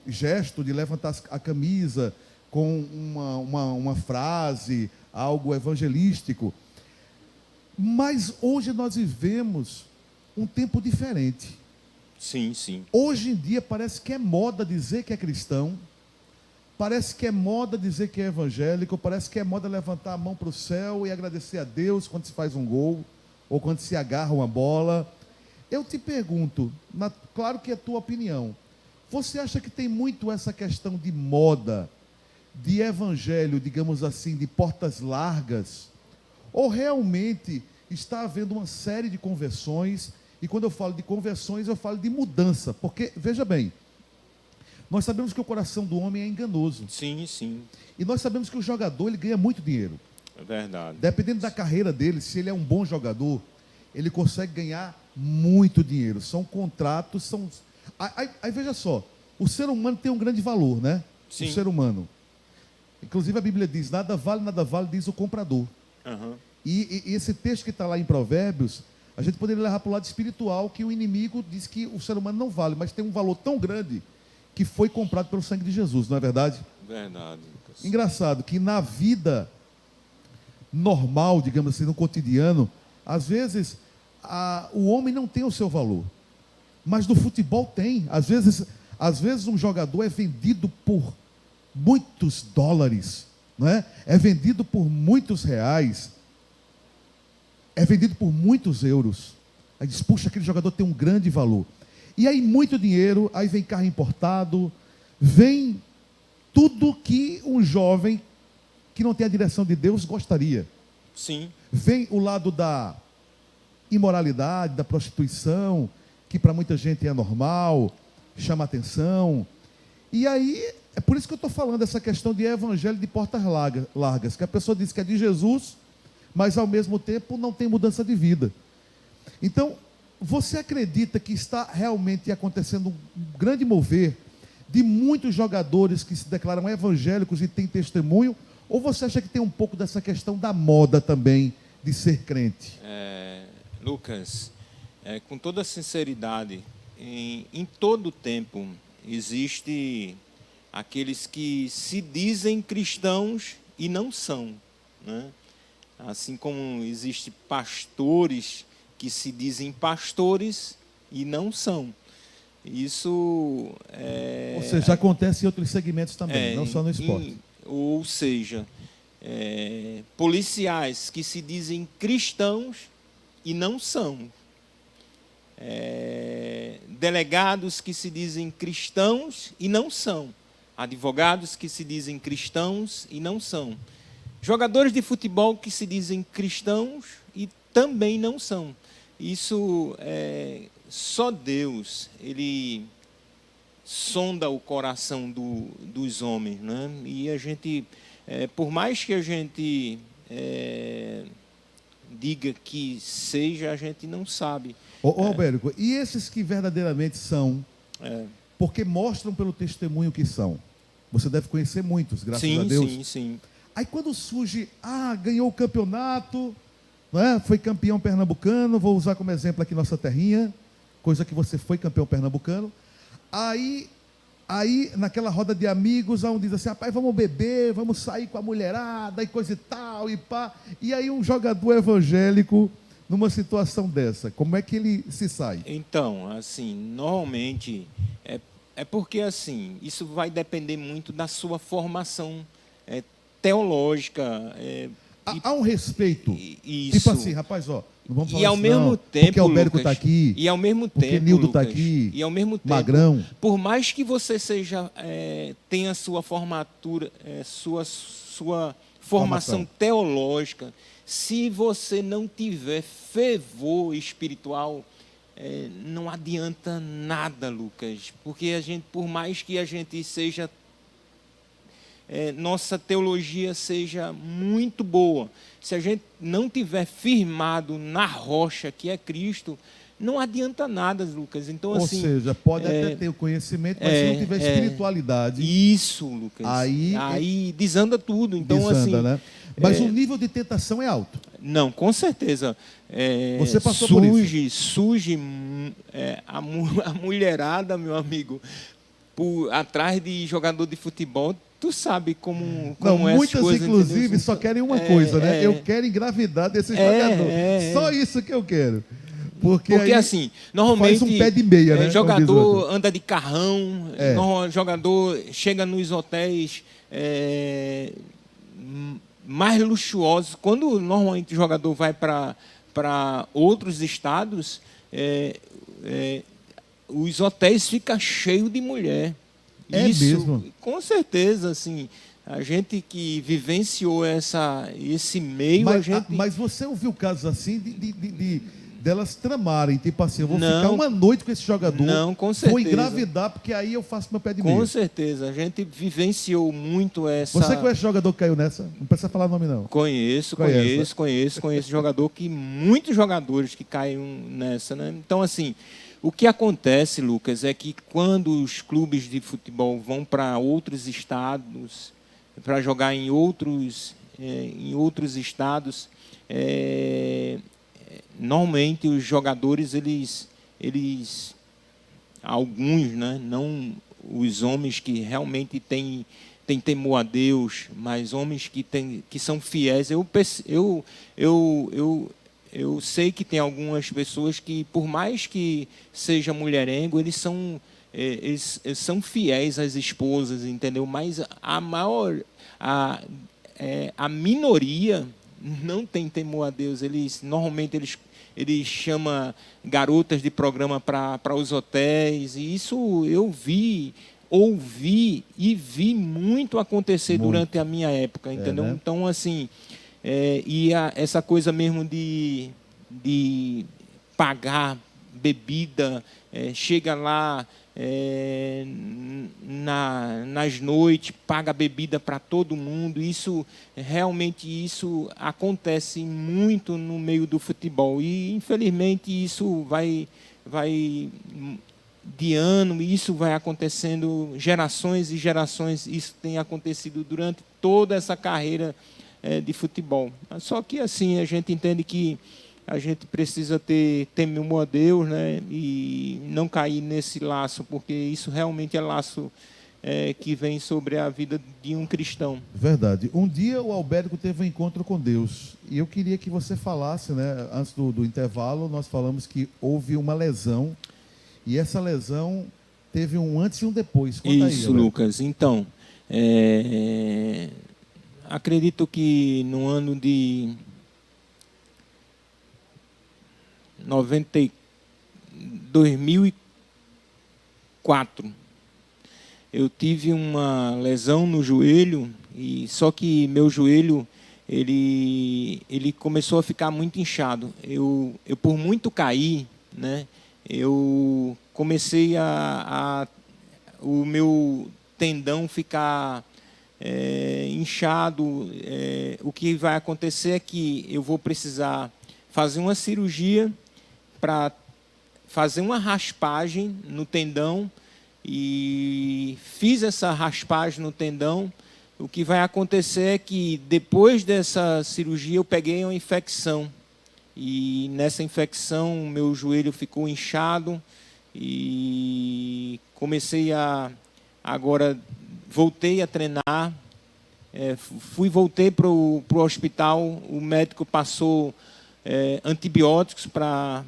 gesto de levantar a camisa com uma frase, algo evangelístico. Mas hoje nós vivemos um tempo diferente. Sim, sim. Hoje em dia parece que é moda dizer que é cristão, parece que é moda dizer que é evangélico, parece que é moda levantar a mão para o céu e agradecer a Deus quando se faz um gol, ou quando se agarra uma bola. Eu te pergunto, claro que é a tua opinião, você acha que tem muito essa questão de moda, de evangelho, digamos assim, de portas largas, ou realmente está havendo uma série de conversões? E quando eu falo de conversões, eu falo de mudança, porque, veja bem, nós sabemos que o coração do homem é enganoso. Sim, sim. E nós sabemos que o jogador, ele ganha muito dinheiro. É verdade. Dependendo da carreira dele, se ele é um bom jogador, ele consegue ganhar muito dinheiro. São contratos, são... Aí veja só, o ser humano tem um grande valor, né? Sim. O ser humano. Inclusive a Bíblia diz, nada vale, diz o comprador. Uhum. E esse texto que está lá em Provérbios, a gente poderia levar para o lado espiritual, que o inimigo diz que o ser humano não vale, mas tem um valor tão grande que foi comprado pelo sangue de Jesus, não é verdade? Verdade, Lucas. Engraçado que na vida normal, digamos assim, no cotidiano, às vezes o homem não tem o seu valor, mas no futebol tem. Às vezes um jogador é vendido por muitos dólares, não é? É vendido por muitos reais, é vendido por muitos euros. Aí diz, puxa, aquele jogador tem um grande valor. E aí muito dinheiro, aí vem carro importado, vem tudo que um jovem que não tem a direção de Deus gostaria. Sim. Vem o lado da imoralidade, da prostituição, que para muita gente é normal, chama atenção. E aí, é por isso que eu estou falando essa questão de evangelho de portas largas, que a pessoa diz que é de Jesus, mas ao mesmo tempo não tem mudança de vida. Então, você acredita que está realmente acontecendo um grande mover de muitos jogadores que se declaram evangélicos e têm testemunho, ou você acha que tem um pouco dessa questão da moda também de ser crente? Lucas, com toda sinceridade, em todo tempo existe aqueles que se dizem cristãos e não são, né? Assim como existe pastores que se dizem pastores e não são. Isso Ou seja, acontece em outros segmentos também, não só no esporte. Ou seja, policiais que se dizem cristãos e não são. Delegados que se dizem cristãos e não são. Advogados que se dizem cristãos e não são. Jogadores de futebol que se dizem cristãos e também não são. Isso só Deus, Ele sonda o coração dos homens, né? E a gente, por mais que a gente diga que seja, a gente não sabe. Albérico, e esses que verdadeiramente são, porque mostram pelo testemunho que são? Você deve conhecer muitos, graças a Deus. Sim, sim. Aí quando surge, ganhou o campeonato, não é? Foi campeão pernambucano, vou usar como exemplo aqui nossa terrinha, coisa que você foi campeão pernambucano. Aí naquela roda de amigos, um diz assim, rapaz, vamos beber, vamos sair com a mulherada e coisa e tal, e pá. E aí um jogador evangélico, numa situação dessa, como é que ele se sai? Então, assim, normalmente, é porque, assim, isso vai depender muito da sua formação teológica. Há um respeito. Isso. Tipo assim, rapaz, não vamos falar e ao assim, mesmo não, tempo, porque o Albérico está aqui, e ao mesmo porque tempo, Nildo está Lucas, aqui, e ao mesmo tempo, Magrão. Por mais que você tenha sua formatura, sua formação teológica, se você não tiver fervor espiritual, não adianta nada, Lucas, porque por mais que a gente seja nossa teologia seja muito boa, se a gente não tiver firmado na rocha que é Cristo, não adianta nada, Lucas. Então, ou assim, seja, pode até ter o conhecimento, mas se não tiver espiritualidade, isso, Lucas, aí desanda tudo. Então, desanda, assim, né? Mas o nível de tentação é alto. Não, com certeza. Você passou por isso. Surge a mulherada, meu amigo, atrás de jogador de futebol. Tu sabe como não, é muitas, coisas, inclusive, entendeu? só querem uma coisa, né? Eu quero engravidar desse jogador. Só isso que eu quero. Porque assim, normalmente faz um pé de meia, né? Jogador anda de carrão, jogador chega nos hotéis mais luxuosos. Quando normalmente o jogador vai para outros estados, os hotéis ficam cheios de mulher. Isso, mesmo? Com certeza, assim, a gente que vivenciou esse meio... Mas você ouviu casos assim delas tramarem, tipo assim, eu vou ficar uma noite com esse jogador, não, com certeza. Vou engravidar, porque aí eu faço meu pé de meia. Com certeza, a gente vivenciou muito essa... Você conhece jogador que caiu nessa? Não precisa falar nome, não. Conheço jogador muitos jogadores que caem nessa, né? Então, assim, o que acontece, Lucas, é que quando os clubes de futebol vão para outros estados, para jogar em outros estados, normalmente os jogadores, eles alguns, né, não os homens que realmente têm temor a Deus, mas homens que são fiéis. Eu sei que tem algumas pessoas que, por mais que seja mulherengo, eles são fiéis às esposas, entendeu? Mas a minoria não tem temor a Deus. Normalmente eles chamam garotas de programa para os hotéis, e isso eu ouvi e vi muito acontecer durante a minha época, entendeu? Né? Então, assim, essa coisa mesmo de pagar bebida, chega lá nas noites, paga bebida para todo mundo. Realmente isso acontece muito no meio do futebol, e infelizmente isso vai de ano, e isso vai acontecendo gerações e gerações. Isso tem acontecido durante toda essa carreira de futebol. Só que assim, a gente entende que a gente precisa ter temor a Deus, né? E não cair nesse laço, porque isso realmente é laço que vem sobre a vida de um cristão. Verdade. Um dia o Albérico teve um encontro com Deus, e eu queria que você falasse, né? Antes do intervalo, nós falamos que houve uma lesão, e essa lesão teve um antes e um depois. Conta isso, aí, Lucas. Então, acredito que no ano de 2004, eu tive uma lesão no joelho, e só que meu joelho ele começou a ficar muito inchado. Eu por muito cair, né? Eu comecei o meu tendão ficar inchado. O que vai acontecer é que eu vou precisar fazer uma cirurgia para fazer uma raspagem no tendão, e fiz essa raspagem no tendão. O que vai acontecer é que depois dessa cirurgia eu peguei uma infecção, e nessa infecção meu joelho ficou inchado, e agora voltei a treinar, voltei para o hospital. O médico passou antibióticos para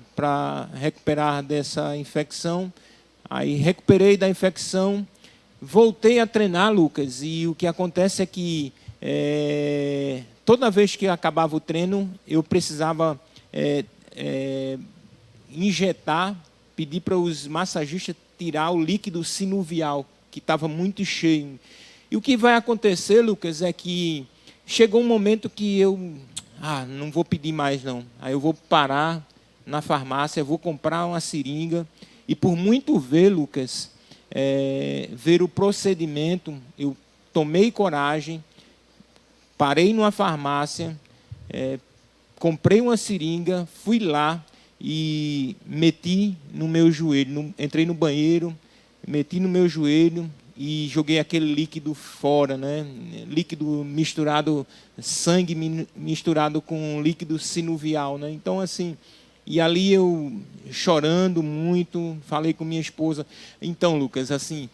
recuperar dessa infecção. Aí recuperei da infecção, voltei a treinar, Lucas, e o que acontece é que toda vez que acabava o treino, eu precisava injetar, pedir para os massagistas tirar o líquido sinovial, que estava muito cheio. E o que vai acontecer, Lucas, é que chegou um momento que eu não vou pedir mais, não. Aí eu vou parar na farmácia, vou comprar uma seringa. E por muito ver, Lucas, ver o procedimento, eu tomei coragem, parei numa farmácia, comprei uma seringa, fui lá e meti no meu joelho. Entrei no banheiro, meti no meu joelho e joguei aquele líquido fora, né? Líquido misturado, sangue misturado com líquido sinovial, né? Então, assim, e ali eu chorando muito, falei com minha esposa. Então, Lucas, assim,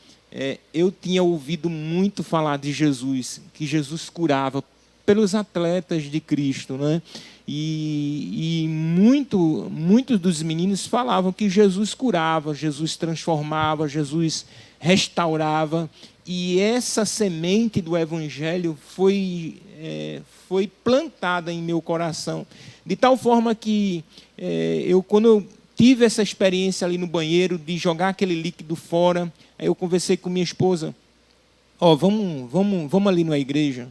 eu tinha ouvido muito falar de Jesus, que Jesus curava pelos atletas de Cristo, né? E muitos dos meninos falavam que Jesus curava, Jesus transformava, Jesus restaurava. E essa semente do Evangelho foi plantada em meu coração, de tal forma que quando eu tive essa experiência ali no banheiro, de jogar aquele líquido fora, aí eu conversei com minha esposa, vamos ali na igreja.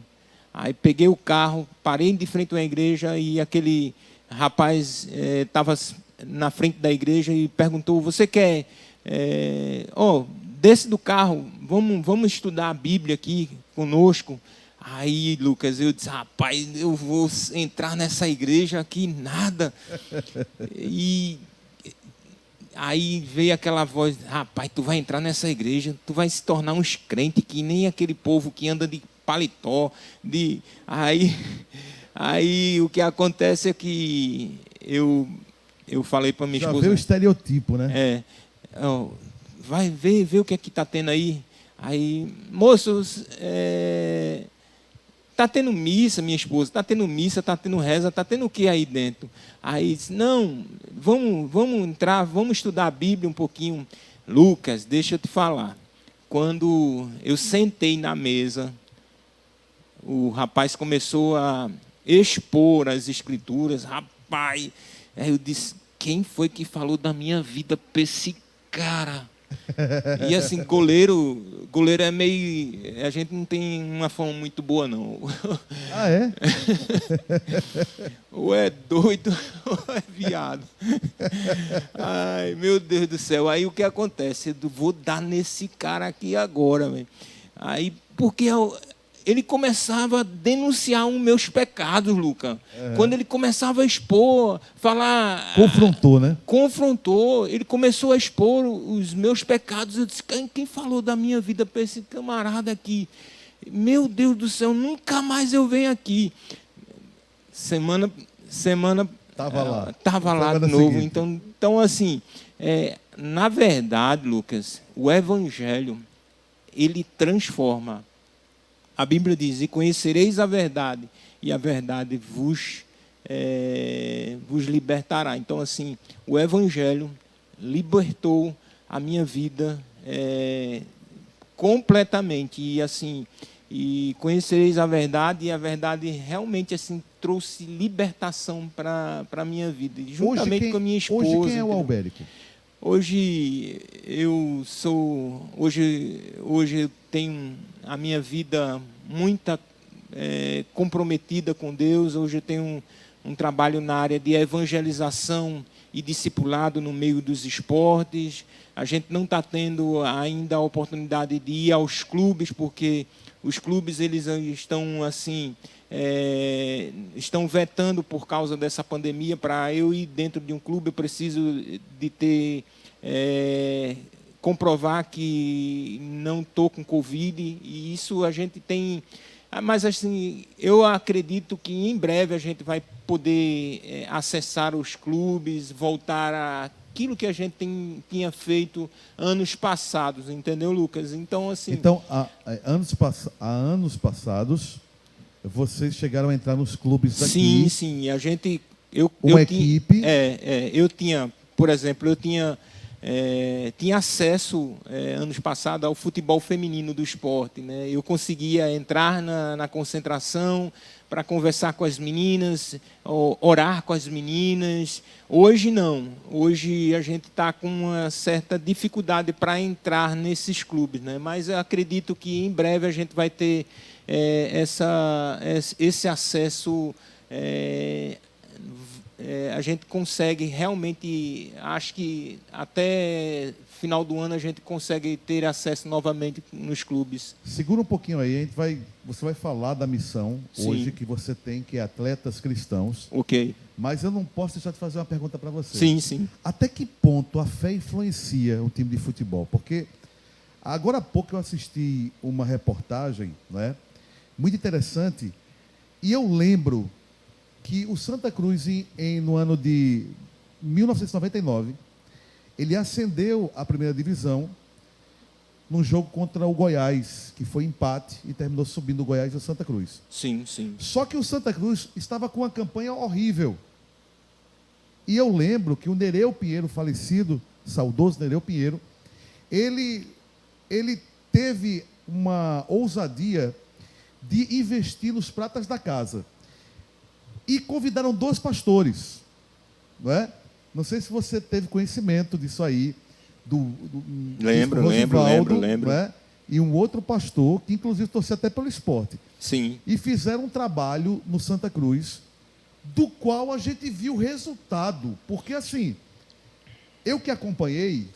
Aí peguei o carro, parei de frente à igreja e aquele rapaz estava na frente da igreja e perguntou, você quer... desce do carro, vamos estudar a Bíblia aqui conosco. Aí, Lucas, eu disse, rapaz, eu vou entrar nessa igreja aqui, nada. E aí veio aquela voz, rapaz, tu vai entrar nessa igreja, tu vai se tornar uns crentes que nem aquele povo que anda de paletó. Aí o que acontece é que eu falei para minha esposa... Já veio o estereotipo, né? Vai ver o que é que está tendo aí. Aí, moços, está tendo missa, minha esposa, está tendo missa, está tendo reza, está tendo o que aí dentro? Aí disse, não, vamos entrar, vamos estudar a Bíblia um pouquinho. Lucas, deixa eu te falar. Quando eu sentei na mesa, o rapaz começou a expor as escrituras. Rapaz, aí eu disse, quem foi que falou da minha vida para esse cara? E assim, goleiro é meio... A gente não tem uma fama muito boa, não. Ah, é? Ou é doido, ou é viado. Ai, meu Deus do céu. Aí o que acontece? Eu vou dar nesse cara aqui agora, véio. Aí, porque ele começava a denunciar os meus pecados, Lucas. Quando ele começava a expor, falar... Confrontou, né? Confrontou. Ele começou a expor os meus pecados. Eu disse, quem falou da minha vida para esse camarada aqui? Meu Deus do céu, nunca mais eu venho aqui. Semana Estava lá de novo. Então assim, na verdade, Lucas, o Evangelho, ele transforma. A Bíblia diz, e conhecereis a verdade, e a verdade vos libertará. Então, assim, o Evangelho libertou a minha vida completamente. E, assim, e conhecereis a verdade, e a verdade realmente, assim, trouxe libertação para a minha vida. E juntamente com a minha esposa. Hoje, quem é o Albérico? Hoje eu tenho a minha vida muito comprometida com Deus. Hoje eu tenho um trabalho na área de evangelização e discipulado no meio dos esportes. A gente não está tendo ainda a oportunidade de ir aos clubes, porque os clubes eles estão assim... estão vetando por causa dessa pandemia. Para eu ir dentro de um clube, eu preciso de ter comprovar que não estou com Covid, e isso a gente tem. Mas assim, eu acredito que em breve a gente vai poder acessar os clubes, voltar àquilo que a gente tinha feito anos passados, entendeu, Lucas? Então, assim... há anos passados, vocês chegaram a entrar nos clubes daqui? Sim. A gente... Uma equipe? Eu tinha, por exemplo, tinha acesso, anos passados, ao futebol feminino do esporte, né? Eu conseguia entrar na concentração para conversar com as meninas, orar com as meninas. Hoje não. Hoje a gente está com uma certa dificuldade para entrar nesses clubes, né? Mas eu acredito que em breve a gente vai ter esse acesso. A gente consegue realmente, acho que até final do ano a gente consegue ter acesso novamente nos clubes. Segura um pouquinho aí, você vai falar da missão Sim. hoje que você tem, que é atletas cristãos. Ok. Mas eu não posso deixar de fazer uma pergunta para você. Sim. Até que ponto a fé influencia o time de futebol? Porque Agora há pouco eu assisti uma reportagem, né, muito interessante, e eu lembro que o Santa Cruz, no ano de 1999, ele ascendeu à primeira divisão num jogo contra o Goiás, que foi empate e terminou subindo o Goiás e o Santa Cruz. Sim, sim. Só que o Santa Cruz estava com uma campanha horrível. E eu lembro que o Nereu Pinheiro, falecido, saudoso Nereu Pinheiro, ele teve uma ousadia de investir nos pratas da casa. E convidaram 2 pastores. Não é? Não sei se você teve conhecimento disso aí. Lembro. Não é? E um outro pastor, que inclusive torcia até pelo esporte. Sim. E fizeram um trabalho no Santa Cruz, do qual a gente viu o resultado. Porque assim, eu que acompanhei,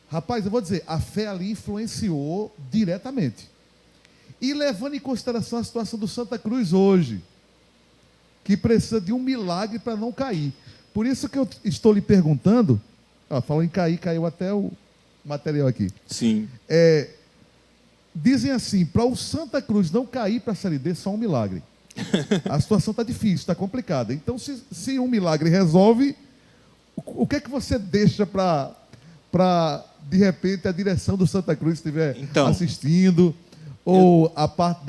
rapaz, eu vou dizer, a fé ali influenciou diretamente. E levando em consideração a situação do Santa Cruz hoje, que precisa de um milagre para não cair. Por isso que eu estou lhe perguntando, falando em cair, caiu até o material aqui. Sim. Dizem assim, para o Santa Cruz não cair para a Série D, só um milagre. A situação está difícil, está complicada. Então, se um milagre resolve, o que é que você deixa para, de repente, a direção do Santa Cruz estiver assistindo, ou a parte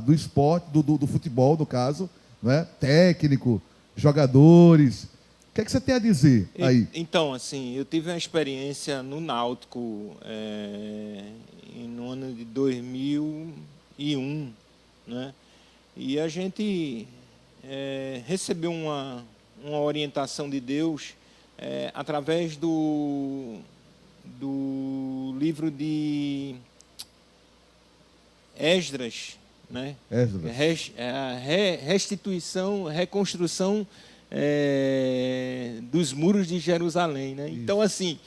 do esporte, do futebol, no caso, né? Técnico, jogadores. O que é que você tem a dizer aí? Então, assim, eu tive uma experiência no Náutico no ano de 2001, né? E a gente recebeu uma orientação de Deus através do livro de Esdras, né? Esdras. Restituição, reconstrução dos muros de Jerusalém, né? Então, assim,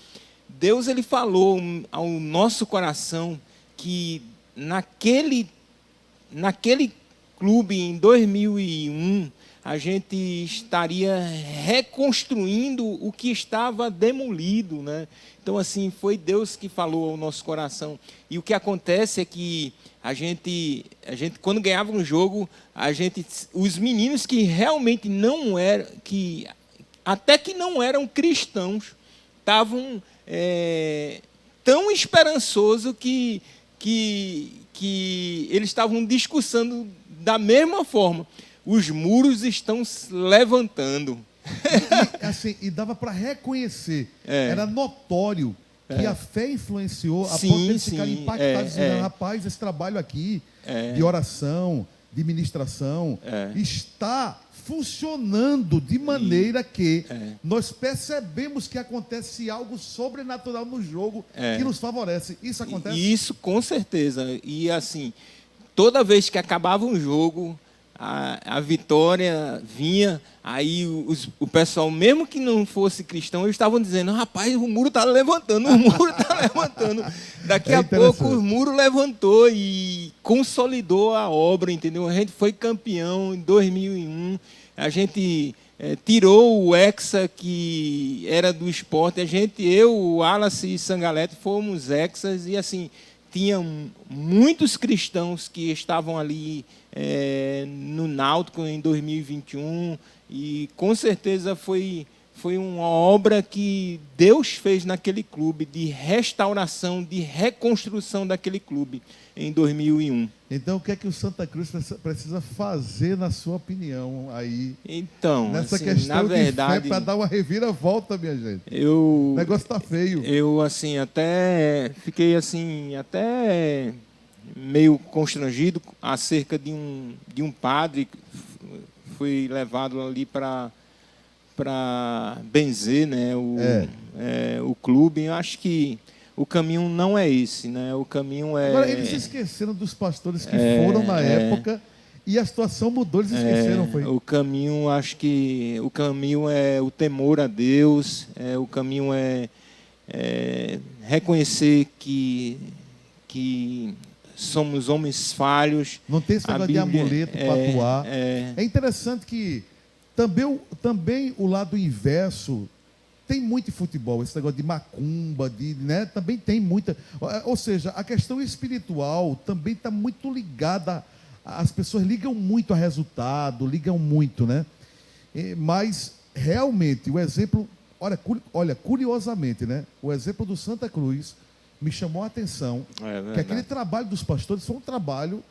Deus ele falou ao nosso coração que naquele clube em 2001 a gente estaria reconstruindo o que estava demolido, né? Então, assim, foi Deus que falou ao nosso coração. E o que acontece é que a gente quando ganhava um jogo, os meninos que realmente não eram, até que não eram cristãos, estavam tão esperançosos que eles estavam discursando da mesma forma. Os muros estão se levantando. E dava para reconhecer. Era notório que a fé influenciou a ponto de eles ficarem impactados. Dizendo, rapaz, esse trabalho aqui de oração, de ministração, está funcionando de maneira que nós percebemos que acontece algo sobrenatural no jogo que nos favorece. Isso acontece? Isso, com certeza. E assim, toda vez que acabava um jogo, a vitória vinha, aí o pessoal, mesmo que não fosse cristão, eles estavam dizendo, rapaz, o muro está levantando, o muro está levantando. Daqui a pouco o muro levantou e consolidou a obra, entendeu? A gente foi campeão em 2001, a gente tirou o Hexa, que era do esporte, eu, o Wallace e Sangalete fomos Hexas, e assim, tinham muitos cristãos que estavam ali no Náutico em 2021, e com certeza foi uma obra que Deus fez naquele clube, de restauração, de reconstrução daquele clube em 2001. Então, o que é que o Santa Cruz precisa fazer, na sua opinião, aí? Então, nessa assim, questão na verdade, de fé, para dar uma reviravolta, minha gente. O negócio está feio. Eu, assim, fiquei assim, até meio constrangido acerca de um padre que foi levado ali para benzer, né, o clube. Eu acho que o caminho não é esse, né? O caminho é... Agora, eles se esqueceram dos pastores que foram na época e a situação mudou, eles esqueceram. Foi. O caminho, acho que o caminho é o temor a Deus, o caminho é reconhecer que somos homens falhos. Não tem esse negócio de amuleto para atuar. É interessante que também o lado inverso tem muito em futebol, esse negócio de macumba, né? Também tem muita. Ou seja, a questão espiritual também está muito ligada. As pessoas ligam muito a resultado, ligam muito, né? Mas, realmente, o exemplo. Olha, curiosamente, né? O exemplo do Santa Cruz me chamou a atenção. Que aquele trabalho dos pastores foi um trabalho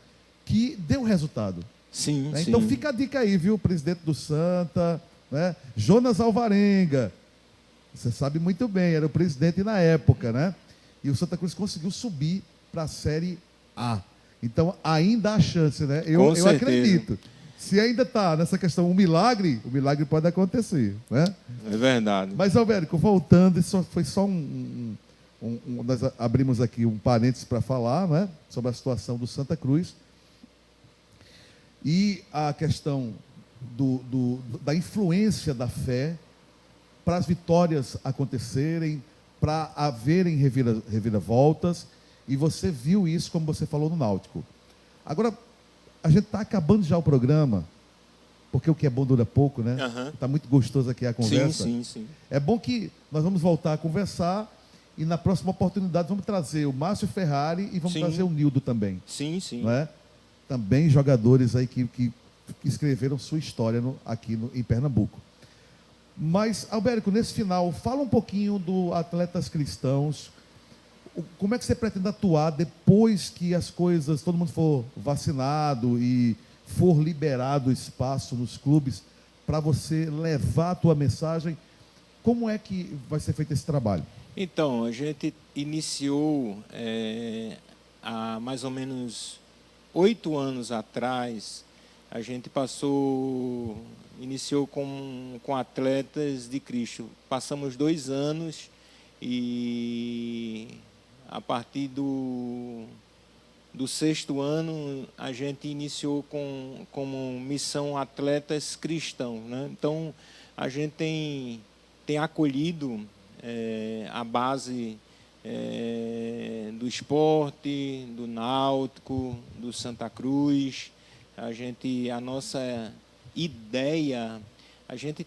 que deu resultado. Sim, né? sim. Então fica a dica aí, viu? Presidente do Santa, né? Jonas Alvarenga. Você sabe muito bem, era o presidente na época, né? E o Santa Cruz conseguiu subir para a Série A. Então ainda há chance, né? Eu acredito. Se ainda está nessa questão o milagre pode acontecer, né? É verdade. Mas, Albérico, voltando, isso foi só nós abrimos aqui um parênteses para falar, né, sobre a situação do Santa Cruz e a questão da influência da fé para as vitórias acontecerem, para haverem reviravoltas, e você viu isso, como você falou, no Náutico. Agora, a gente está acabando já o programa, porque o que é bom dura pouco, né? Está muito gostoso aqui a conversa. Sim. É bom que nós vamos voltar a conversar e na próxima oportunidade vamos trazer o Márcio Ferrari e vamos trazer o Nildo também. Sim. Não é? Também jogadores aí que escreveram sua história aqui em Pernambuco. Mas, Albérico, nesse final, fala um pouquinho do Atletas Cristãos. Como é que você pretende atuar depois que as coisas, todo mundo for vacinado e for liberado espaço nos clubes para você levar a tua mensagem? Como é que vai ser feito esse trabalho? Então, a gente iniciou há mais ou menos 8 anos atrás. A gente iniciou com Atletas de Cristo. Passamos 2 anos e a partir do 6º ano a gente iniciou como missão Atletas Cristãos, né? Então a gente tem acolhido a base do Sport, do Náutico, do Santa Cruz. A nossa ideia, a gente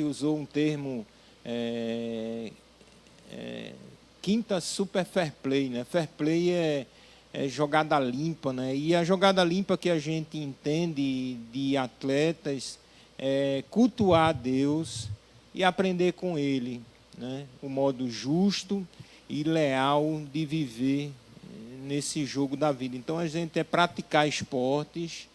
usou um termo quinta super fair play, né? Fair play é jogada limpa, né? E a jogada limpa que a gente entende de atletas é cultuar a Deus e aprender com Ele, né? O modo justo e leal de viver nesse jogo da vida. Então a gente praticar esportes,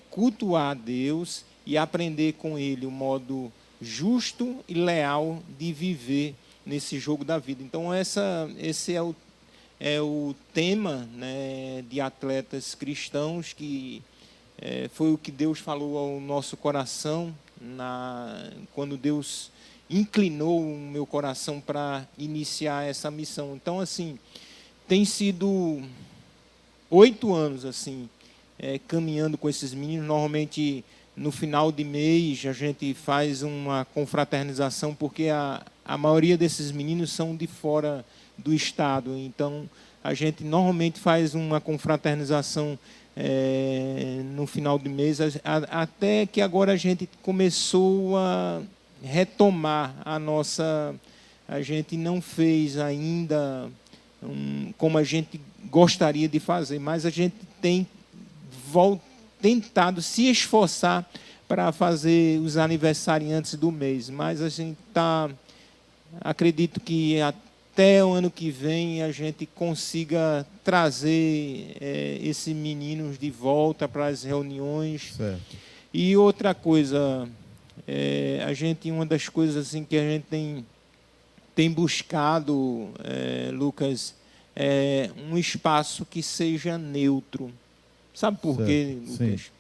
cultuar a Deus e aprender com Ele o modo justo e leal de viver nesse jogo da vida. Então esse é o tema, né, de Atletas Cristãos, que foi o que Deus falou ao nosso coração quando Deus inclinou o meu coração para iniciar essa missão. Então, assim, tem sido 8 anos assim, caminhando com esses meninos. Normalmente no final de mês a gente faz uma confraternização, porque a maioria desses meninos são de fora do estado. Então a gente normalmente faz uma confraternização no final de mês, até que agora a gente começou a retomar a gente não fez ainda como a gente gostaria de fazer, mas a gente tem tentado se esforçar para fazer os aniversariantes do mês, mas a gente acredito que até o ano que vem a gente consiga trazer esses meninos de volta para as reuniões. Certo. E outra coisa, uma das coisas assim que a gente tem buscado, Lucas, um espaço que seja neutro. Sabe por quê, Lucas?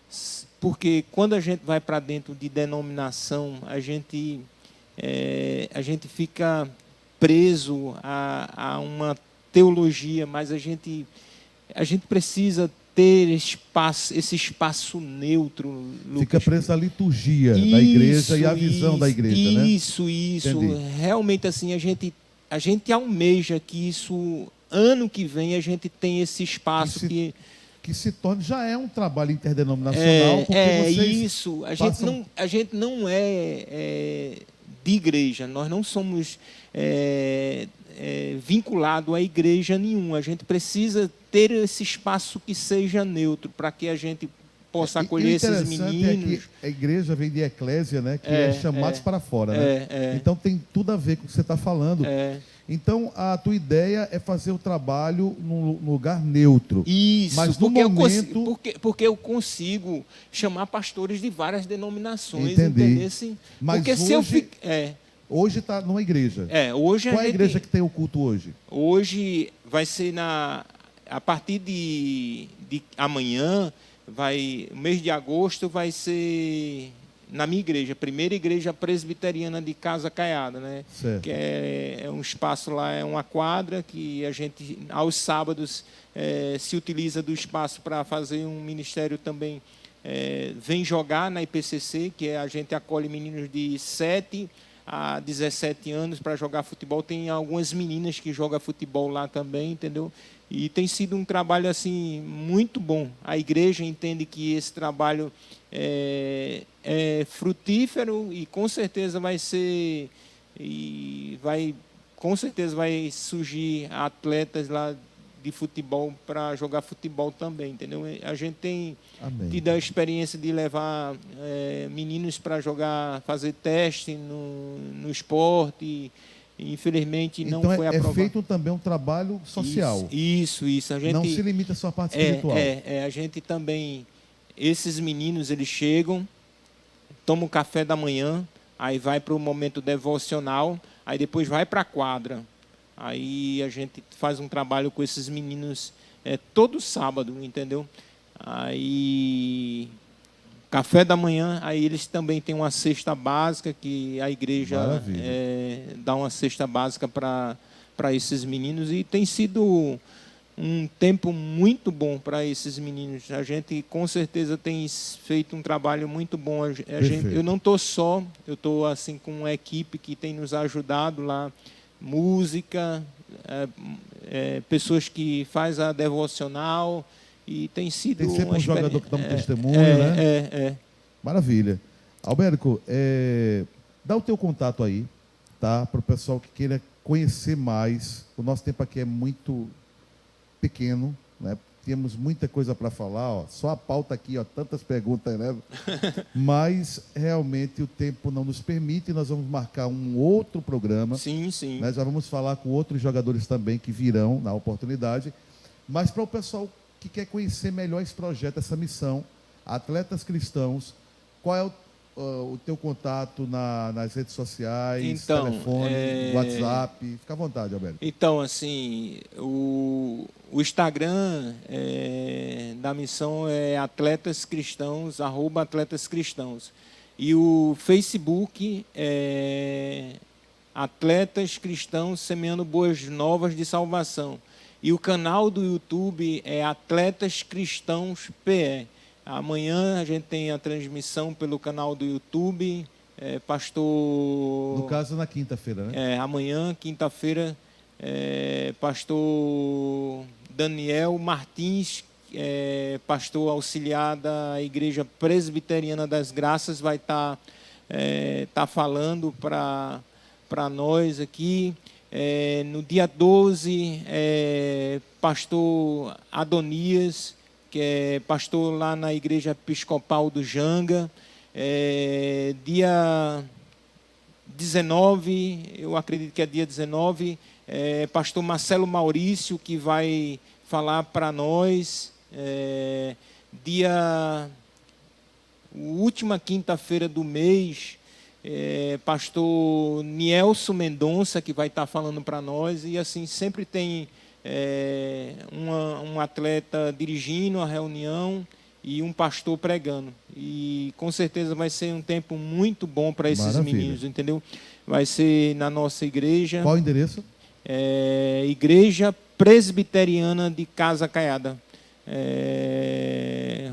Sim. Porque quando a gente vai para dentro de denominação, a gente fica preso a uma teologia, mas a gente precisa ter esse espaço neutro, Lucas. Fica preso à liturgia da igreja e à visão da igreja, né? Isso. Entendi. Realmente, assim, a gente almeja que ano que vem, a gente tem esse espaço que que se torne, já é um trabalho interdenominacional, porque vocês isso. passam... A gente não é de igreja, nós não somos vinculados a igreja nenhuma. A gente precisa ter esse espaço que seja neutro, para que a gente possa acolher esses meninos. É que a igreja vem de eclésia, né? Que é chamados para fora, né? Então tem tudo a ver com o que você está falando. Então a tua ideia é fazer o trabalho num lugar neutro. Isso, mas no momento... porque eu consigo chamar pastores de várias denominações. Entendi. Mas porque hoje, se eu hoje está numa igreja. Hoje qual é a igreja que tem o culto hoje? Hoje vai ser a partir de amanhã. O mês de agosto vai ser na minha igreja, a primeira igreja presbiteriana de Casa Caiada, né? Certo. Que é um espaço lá, é uma quadra que a gente, aos sábados, se utiliza do espaço para fazer um ministério também. Vem jogar na IPCC, que a gente acolhe meninos de 7 a 17 anos para jogar futebol. Tem algumas meninas que jogam futebol lá também, entendeu? E tem sido um trabalho assim muito bom. A igreja entende que esse trabalho é frutífero e com certeza vai ser com certeza vai surgir atletas lá de futebol para jogar futebol também, entendeu? A gente tem tido a experiência de levar meninos para jogar, fazer teste no esporte. Infelizmente não foi aprovado. É feito também um trabalho social. Isso. A gente, não se limita só à parte espiritual. A gente também, esses meninos, eles chegam, tomam o café da manhã, aí vai para o momento devocional, aí depois vai para a quadra. Aí a gente faz um trabalho com esses meninos todo sábado, entendeu? Aí... Café da manhã, aí eles também têm uma cesta básica, que a igreja dá uma cesta básica para esses meninos, e tem sido um tempo muito bom para esses meninos. A gente, com certeza, tem feito um trabalho muito bom. Eu não estou só, eu estou assim, com uma equipe que tem nos ajudado lá, música, pessoas que fazem a devocional. E tem sido tem sempre um jogador que dá um testemunho, né? Maravilha. Albérico, dá o teu contato aí, tá? Para o pessoal que queira conhecer mais. O nosso tempo aqui é muito pequeno, né? Temos muita coisa para falar, ó. Só a pauta aqui, ó, tantas perguntas, né? Mas realmente o tempo não nos permite. Nós vamos marcar um outro programa. Sim. Nós já vamos falar com outros jogadores também que virão na oportunidade. Mas para o pessoal que quer conhecer melhor esse projeto, essa missão, Atletas Cristãos, qual é o teu contato nas redes sociais, telefone, WhatsApp? Fica à vontade, Alberto. Então, assim, o Instagram da missão é Atletas Cristãos, @Atletas Cristãos. E o Facebook é Atletas Cristãos Semeando Boas Novas de Salvação. E o canal do YouTube é Atletas Cristãos PE. Amanhã a gente tem a transmissão pelo canal do YouTube. Pastor... No caso, na quinta-feira, né? Amanhã, quinta-feira, pastor Daniel Martins, pastor auxiliar da Igreja Presbiteriana das Graças, vai estar falando para nós aqui. No dia 12, pastor Adonias, que é pastor lá na Igreja Episcopal do Janga. Dia 19, eu acredito que é dia 19, pastor Marcelo Maurício, que vai falar para nós. Última quinta-feira do mês, pastor Nielson Mendonça, que vai estar falando para nós. E assim, sempre tem um atleta dirigindo a reunião e um pastor pregando. E com certeza vai ser um tempo muito bom para esses meninos, entendeu? Vai ser na nossa igreja. Qual o endereço? Igreja Presbiteriana de Casa Caiada.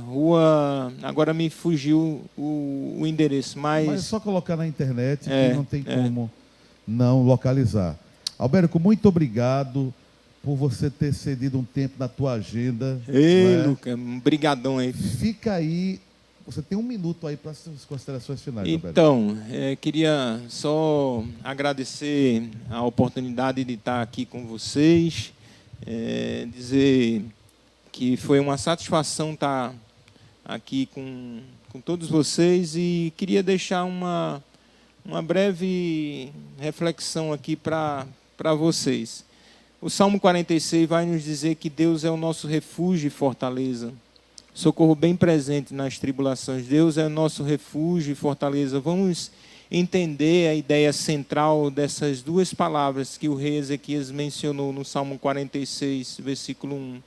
Rua... Agora me fugiu o endereço, mas é só colocar na internet, que não tem como não localizar. Albérico, muito obrigado. por você ter cedido um tempo na tua agenda. Ei, não é? Lucas, brigadão aí. Fica aí, você tem 1 minuto aí para as suas considerações finais. Então, queria só agradecer a oportunidade de estar aqui com vocês, dizer que foi uma satisfação estar aqui com todos vocês e queria deixar uma breve reflexão aqui para vocês. O Salmo 46 vai nos dizer que Deus é o nosso refúgio e fortaleza, socorro bem presente nas tribulações. Deus é o nosso refúgio e fortaleza. Vamos entender a ideia central dessas duas palavras que o rei Ezequias mencionou no Salmo 46, versículo 1.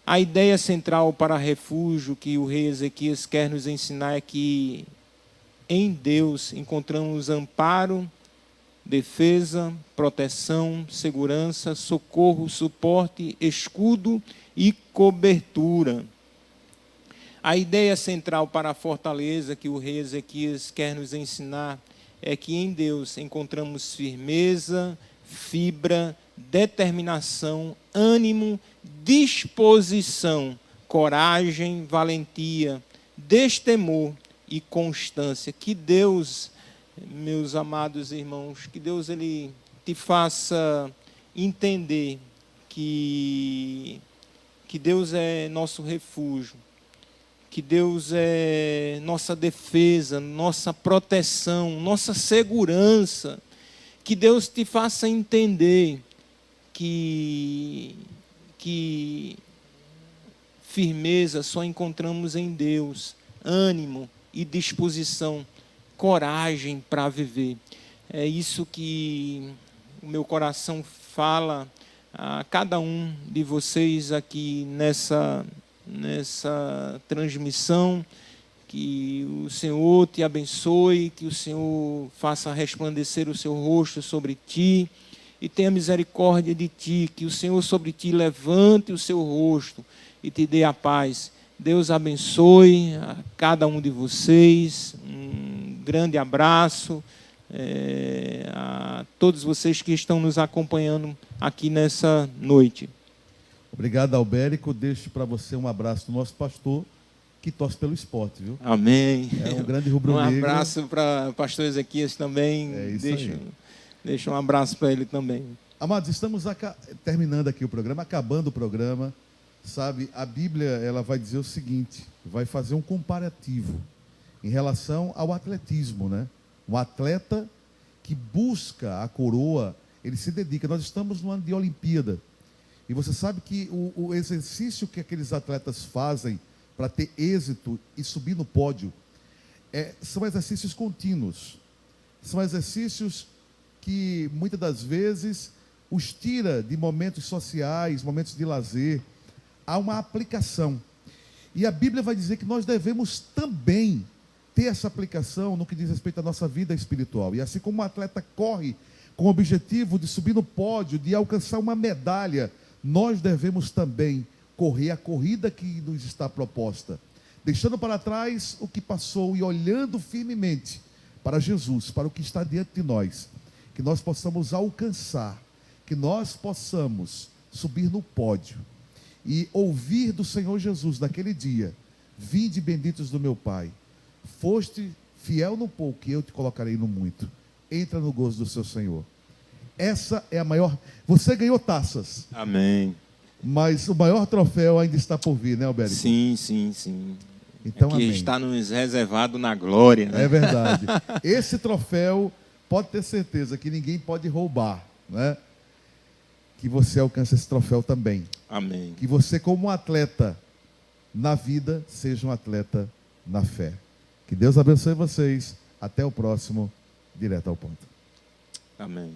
A ideia central para refúgio que o rei Ezequias quer nos ensinar é que em Deus encontramos amparo, defesa, proteção, segurança, socorro, suporte, escudo e cobertura. A ideia central para a fortaleza que o rei Ezequias quer nos ensinar é que em Deus encontramos firmeza, fibra, determinação, ânimo, disposição, coragem, valentia, destemor e constância. Que Deus, meus amados irmãos, que Deus ele te faça entender que Deus é nosso refúgio, que Deus é nossa defesa, nossa proteção, nossa segurança. Que Deus te faça entender que firmeza só encontramos em Deus, ânimo e disposição, coragem para viver. É isso que o meu coração fala a cada um de vocês aqui nessa transmissão. Que o Senhor te abençoe, que o Senhor faça resplandecer o seu rosto sobre ti e tenha misericórdia de ti, que o Senhor sobre ti levante o seu rosto e te dê a paz. Deus abençoe a cada um de vocês, um grande abraço a todos vocês que estão nos acompanhando aqui nessa noite. Obrigado, Albérico. Deixo para você um abraço do nosso pastor, que torce pelo esporte, viu? Amém. É um grande rubro-negro. Um abraço para o pastor Ezequias também. Deixa um abraço para ele também. Amados, estamos terminando aqui o programa, acabando o programa. Sabe, a Bíblia ela vai dizer o seguinte, vai fazer um comparativo em relação ao atletismo, né? Um atleta que busca a coroa, ele se dedica. Nós estamos no ano de Olimpíada. E você sabe que o exercício que aqueles atletas fazem para ter êxito e subir no pódio são exercícios contínuos. São exercícios que muitas das vezes os tira de momentos sociais, momentos de lazer. Há uma aplicação. E a Bíblia vai dizer que nós devemos também ter essa aplicação no que diz respeito à nossa vida espiritual. E assim como um atleta corre com o objetivo de subir no pódio, de alcançar uma medalha, nós devemos também correr a corrida que nos está proposta, deixando para trás o que passou e olhando firmemente para Jesus, para o que está diante de nós, que nós possamos alcançar, que nós possamos subir no pódio e ouvir do Senhor Jesus naquele dia: vinde benditos do meu Pai, foste fiel no pouco e eu te colocarei no muito, entra no gozo do seu Senhor. Essa é a maior. Você ganhou taças. Amém. Mas o maior troféu ainda está por vir, né, Albérico? Sim. Então, que amém. Está nos reservado na glória, né? É verdade. Esse troféu, pode ter certeza que ninguém pode roubar, né? Que você alcance esse troféu também. Amém. Que você, como um atleta na vida, seja um atleta na fé. Que Deus abençoe vocês. Até o próximo Direto ao Ponto. Amém.